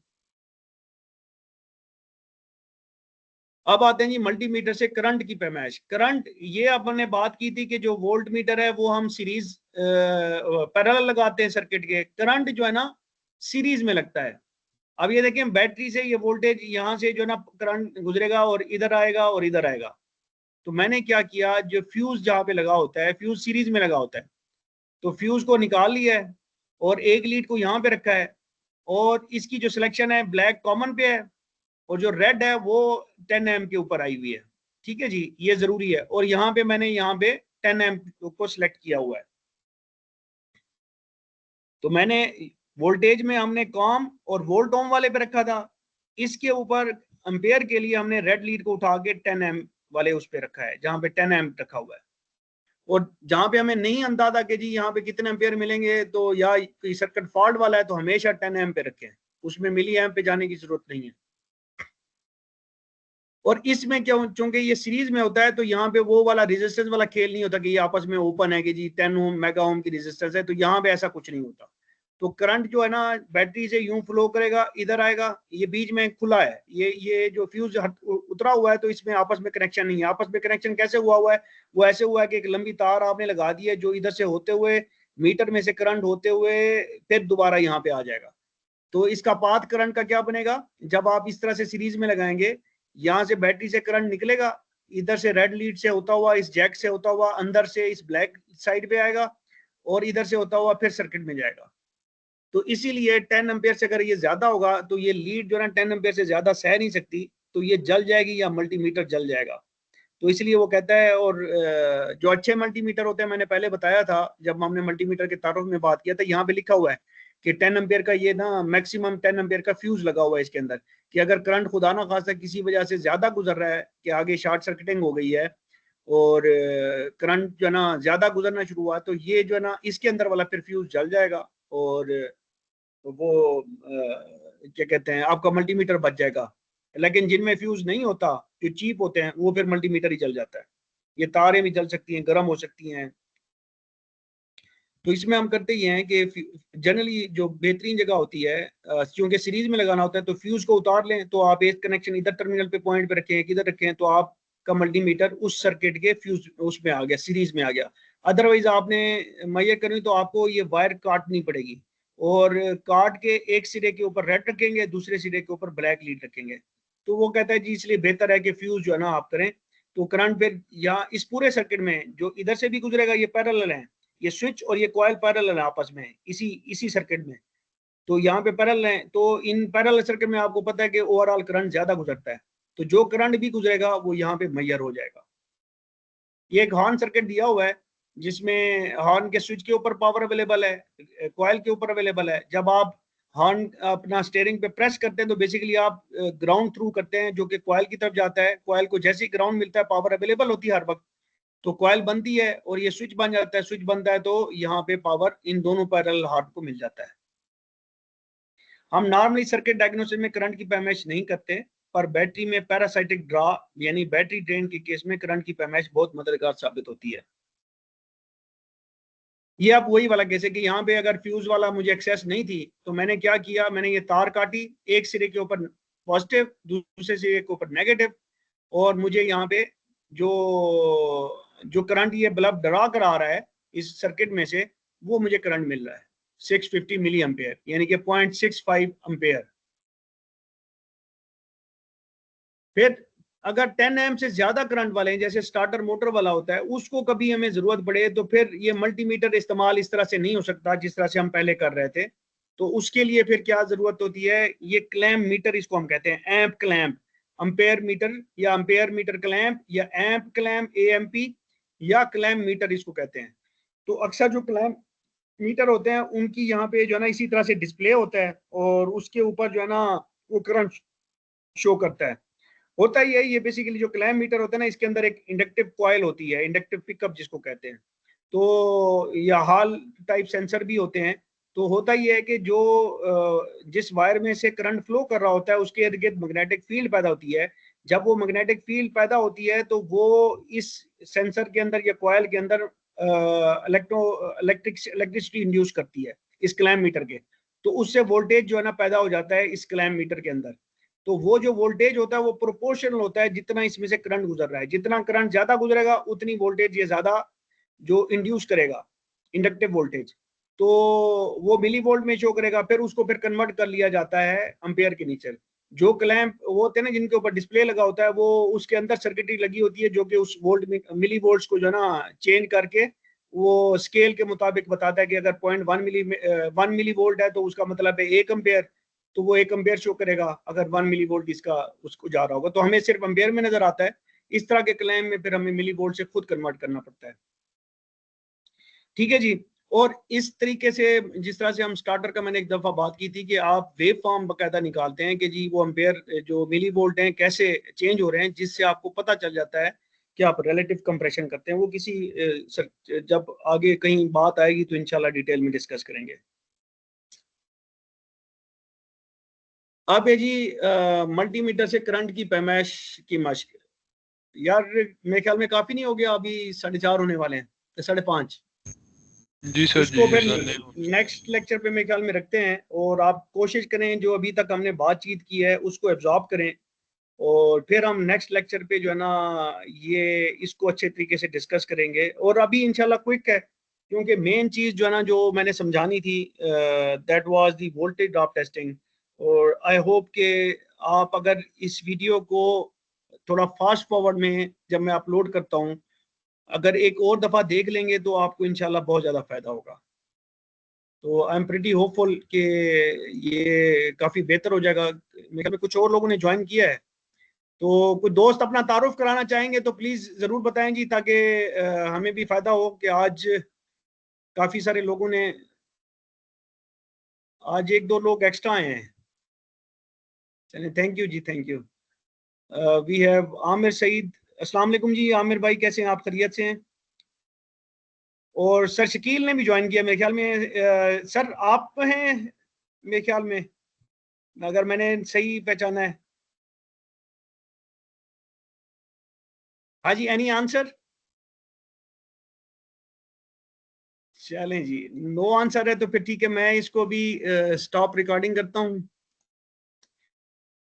अब आते हैं जी मल्टीमीटर से करंट की पैमाइश। करंट, ये अपन ने बात की थी कि जो वोल्ट मीटर है वो हम सीरीज पैरेलल लगाते हैं सर्किट के। करंट जो है ना सीरीज में लगता है। अब ये देखें, बैटरी से ये वोल्टेज यहाँ से जो ना करंट गुजरेगा और इधर आएगा और इधर आएगा। तो मैंने क्या किया, जो फ्यूज जहाँ पे लगा होता है, फ्यूज सीरीज में लगा होता है, तो फ्यूज को निकाल लिया है और एक लीड को यहाँ पे रखा है, और इसकी जो सिलेक्शन है ब्लैक कॉमन पे है, और जो रेड है वो 10 एम के ऊपर आई हुई है। ठीक है जी, ये जरूरी है। और यहाँ पे मैंने यहाँ पे 10 एम को सिलेक्ट किया हुआ है। तो मैंने वोल्टेज में हमने कॉम और वोल्ट ओम वाले पे रखा था, इसके ऊपर एम्पेयर के लिए हमने रेड लीड को उठा के 10 एम वाले उस पे रखा है, जहाँ पे 10 एम रखा हुआ है। और जहाँ पे हमें नहीं अंदाजा कि जी यहाँ पे कितने एम्पेयर मिलेंगे, तो या सर्किट फॉल्ट वाला है, तो हमेशा 10 एम पे रखें, उसमें मिली एम पे जाने की जरूरत नहीं है। और इसमें क्या, चूंकि ये सीरीज में होता है, तो यहाँ पे वो वाला रेजिस्टेंस वाला खेल नहीं होता कि ये आपस में ओपन है कि जी 10 ओम मेगा ओम की रेजिस्टेंस है, तो यहाँ पे ऐसा कुछ नहीं होता। तो करंट जो है ना बैटरी से यूं फ्लो करेगा, इधर आएगा, ये बीच में खुला है, ये जो फ्यूज उतरा हुआ है, तो इसमें आपस में कनेक्शन नहीं है। आपस में कनेक्शन कैसे हुआ है, वो ऐसे हुआ है कि एक लंबी तार आपने लगा दी है, जो इधर से होते हुए मीटर में से करंट होते हुए फिर दोबारा यहाँ पे आ जाएगा। तो इसका पाथ करंट का क्या बनेगा, जब आप इस तरह से सीरीज में लगाएंगे, यहाँ से बैटरी से करंट निकलेगा, इधर से रेड लीड से होता हुआ, इस जैक से होता हुआ अंदर से इस ब्लैक साइड पे आएगा, और इधर से होता हुआ फिर सर्किट में जाएगा। तो इसीलिए 10 एम्पेयर से अगर ये ज्यादा होगा, तो ये लीड जो है ना 10 एम्पेयर से ज्यादा सह नहीं सकती, तो ये जल जाएगी या मल्टीमीटर जल जाएगा। तो इसलिए वो कहता है। और जो अच्छे मल्टीमीटर होते हैं, मैंने पहले बताया था जब हमने मल्टीमीटर के तारुफ में बात किया था, यहाँ पे लिखा हुआ है कि 10 एम्पियर का ये ना मैक्सिमम 10 एम्पियर का फ्यूज लगा हुआ है इसके अंदर, कि अगर करंट खुदा ना खासा किसी वजह से ज्यादा गुजर रहा है कि आगे शॉर्ट सर्किटिंग हो गई है और करंट जो है ना ज्यादा गुजरना शुरू हुआ, तो ये जो है ना इसके अंदर वाला फिर फ्यूज जल जाएगा और वो क्या कहते हैं आपका मल्टीमीटर बच जाएगा। लेकिन जिनमें फ्यूज नहीं होता, जो चीप होते हैं, वो फिर मल्टीमीटर ही जल जाता है। ये तारें भी जल सकती हैं, गर्म हो सकती हैं। तो इसमें हम करते ही हैं कि जनरली जो बेहतरीन जगह होती है, क्योंकि सीरीज में लगाना होता है, तो फ्यूज को उतार लें, तो आप एक कनेक्शन इधर टर्मिनल पे पॉइंट पे रखें, किधर रखें, तो आपका मल्टीमीटर उस सर्किट के फ्यूज उसमें आ गया, सीरीज में आ गया। अदरवाइज आपने मैयर करनी तो आपको ये वायर काटनी पड़ेगी, और काट के एक सिरे के ऊपर रेड रखेंगे, दूसरे सिरे के ऊपर ब्लैक लीड रखेंगे। तो वो कहता है जी इसलिए बेहतर है कि फ्यूज जो है ना आप करें, तो करंट फिर या इस पूरे सर्किट में जो इधर से भी गुजरेगा, ये पैरेलल है, ये स्विच और ये कॉइल पैरेलल है आपस में, इसी सर्किट में। तो यहाँ पे पैरेलल है, तो इन पैरेलल सर्किट में आपको पता है कि ओवरऑल करंट ज्यादा गुजरता है, तो जो करंट भी गुजरेगा वो यहाँ पे मैयर हो जाएगा। ये एक हॉर्न सर्किट दिया हुआ है, जिसमें हॉर्न के स्विच के ऊपर पावर अवेलेबल है, कॉइल के ऊपर अवेलेबल है। जब आप हॉर्न अपना स्टीयरिंग पे प्रेस करते हैं, तो बेसिकली आप ग्राउंड थ्रू करते हैं, जो कि कॉइल की तरफ जाता है। कॉइल को जैसे ही ग्राउंड मिलता है, पावर अवेलेबल होती है हर वक्त, तो कॉइल बनती है और ये स्विच बन जाता है। स्विच बनता है तो यहाँ पे पावर इन दोनों पैरेलल हार्ट को मिल जाता है। हम नॉर्मली सर्किट डायग्नोसिस में करंट की पैमाइश नहीं करते, पर बैटरी में पैरासाइटिक ड्रा यानी बैटरी ड्रेन के केस में करंट की पैमाइश बहुत मददगार साबित होती है। ये आप वही वाला केस है कि यहाँ पे अगर फ्यूज वाला मुझे एक्सेस नहीं थी, तो मैंने क्या किया, मैंने ये तार काटी, एक सिरे के ऊपर पॉजिटिव, दूसरे सिरे के ऊपर नेगेटिव, और मुझे यहाँ पे जो जो करंट ये बल्ब डरा कर आ रहा है इस सर्किट में से, वो मुझे करंट मिल रहा है 650 मिली एम्पेयर, यानी कि 0.65 एम्पेयर। फिर अगर 10 एम से ज्यादा करंट वाले हैं, जैसे स्टार्टर मोटर वाला होता है, उसको कभी हमें जरूरत पड़े, तो फिर ये मल्टीमीटर इस्तेमाल इस तरह से नहीं हो सकता जिस तरह से हम पहले कर रहे थे। तो उसके लिए फिर क्या जरूरत होती है, ये क्लैम्प मीटर इसको हम कहते हैं, एम्प क्लैम्प, अम्पेयर मीटर या अम्पेयर मीटर क्लैम्प या एम्प क्लैम्प AMP या क्लैम्प मीटर इसको कहते हैं। तो अक्सर जो क्लैम्प मीटर होते हैं उनकी यहाँ पे जो है ना इसी तरह से डिस्प्ले होता है, और उसके ऊपर जो है ना वो करंट शो करता है। होता ही है ये बेसिकली जो क्लैम्प मीटर होता है ना, इसके अंदर एक इंडक्टिव कॉइल होती है, इंडक्टिव पिकअप जिसको कहते हैं, तो या हॉल टाइप सेंसर भी होते हैं। तो होता ही है कि जो जिस वायर में से करंट फ्लो कर रहा होता है, उसके इर्द गिर्द मैग्नेटिक फील्ड पैदा होती है। जब वो मैग्नेटिक फील्ड पैदा होती है, तो वो इस सेंसर के अंदर या कॉइल के अंदर इलेक्ट्रिसिटी इंड्यूस करती है इस क्लैम्प मीटर के। तो उससे वोल्टेज जो है ना पैदा हो जाता है इस क्लैम्प मीटर के अंदर। तो वो जो वोल्टेज होता है वो प्रोपोर्शनल होता है जितना इसमें से करंट गुजर रहा है। जितना करंट ज्यादा गुजरेगा उतनी वोल्टेज ये ज्यादा जो इंड्यूस करेगा, इंडक्टिव वोल्टेज, तो वो मिली वोल्ट में शो करेगा। फिर उसको फिर कन्वर्ट कर लिया जाता है एम्पेयर के नीचे। जो क्लैंप वो होते हैं ना जिनके ऊपर डिस्प्ले लगा होता है, वो उसके अंदर सर्किटरी लगी होती है जो कि उस वोल्ट में मिली वोल्ट्स को जो है ना चेंज करके वो स्केल के मुताबिक बताता है कि अगर 1 मिली वोल्ट है तो उसका मतलब है 1 एम्पेयर, तो वो 1 एम्पेयर शो करेगा। अगर 1 मिली वोल्ट इसका उसको जा रहा होगा तो हमें सिर्फ एम्पेयर में नजर आता है। इस तरह के क्लैम में फिर हमें मिली वोल्ट से खुद कन्वर्ट करना पड़ता है। ठीक है जी। और इस तरीके से जिस तरह से हम स्टार्टर का मैंने एक दफा बात की थी कि आप वेव फॉर्म बकायदा निकालते हैं कि जी वो एम्पेयर जो मिली वोल्ट हैं कैसे चेंज हो रहे हैं, जिससे आपको पता चल जाता है कि आप रिलेटिव कंप्रेशन करते हैं। वो किसी जब आगे कहीं बात आएगी तो इंशाल्लाह डिटेल में डिस्कस करेंगे। अब है जी मल्टीमीटर से करंट की पैमाइश की मश्क। यार मेरे ख्याल में काफी नहीं हो गया, अभी 4:30 होने वाले हैं, 5:30। जी सर इसको जी फिर सर। नेक्स्ट लेक्चर पे मेरे ख्याल में रखते हैं, और आप कोशिश करें जो अभी तक हमने बातचीत की है उसको एब्जॉर्ब करें, और फिर हम नेक्स्ट लेक्चर पे जो है ना ये इसको अच्छे तरीके से डिस्कस करेंगे। और अभी इंशाल्लाह क्विक है, क्योंकि मेन चीज जो है ना जो मैंने समझानी थी that was the voltage drop testing. और आई होप कि आप अगर इस वीडियो को थोड़ा फास्ट फॉरवर्ड में जब मैं अपलोड करता हूँ, अगर एक और दफा देख लेंगे तो आपको इंशाल्लाह बहुत ज्यादा फायदा होगा। तो आई एम प्रिटी होपफुल कि ये काफी बेहतर हो जाएगा। मेरे ख्याल में कुछ और लोगों ने ज्वाइन किया है, तो कोई दोस्त अपना तारुफ कराना चाहेंगे तो प्लीज जरूर बताएं जी, ताकि हमें भी फायदा हो कि आज काफी सारे लोगों ने, आज एक दो लोग एक्स्ट्रा आए हैं। चलिए, थैंक यू जी, thank you. We have Aamir Saeed. अस्सलाम वालेकुम जी, आमिर भाई कैसे हैं आप, खैरियत से हैं? और सर शकील ने भी ज्वाइन किया मेरे ख्याल में। सर आप हैं मेरे ख्याल में, अगर मैंने सही पहचाना है। हाँ जी, एनी आंसर? चलें जी, नो आंसर है तो फिर ठीक है, मैं इसको भी स्टॉप रिकॉर्डिंग करता हूँ।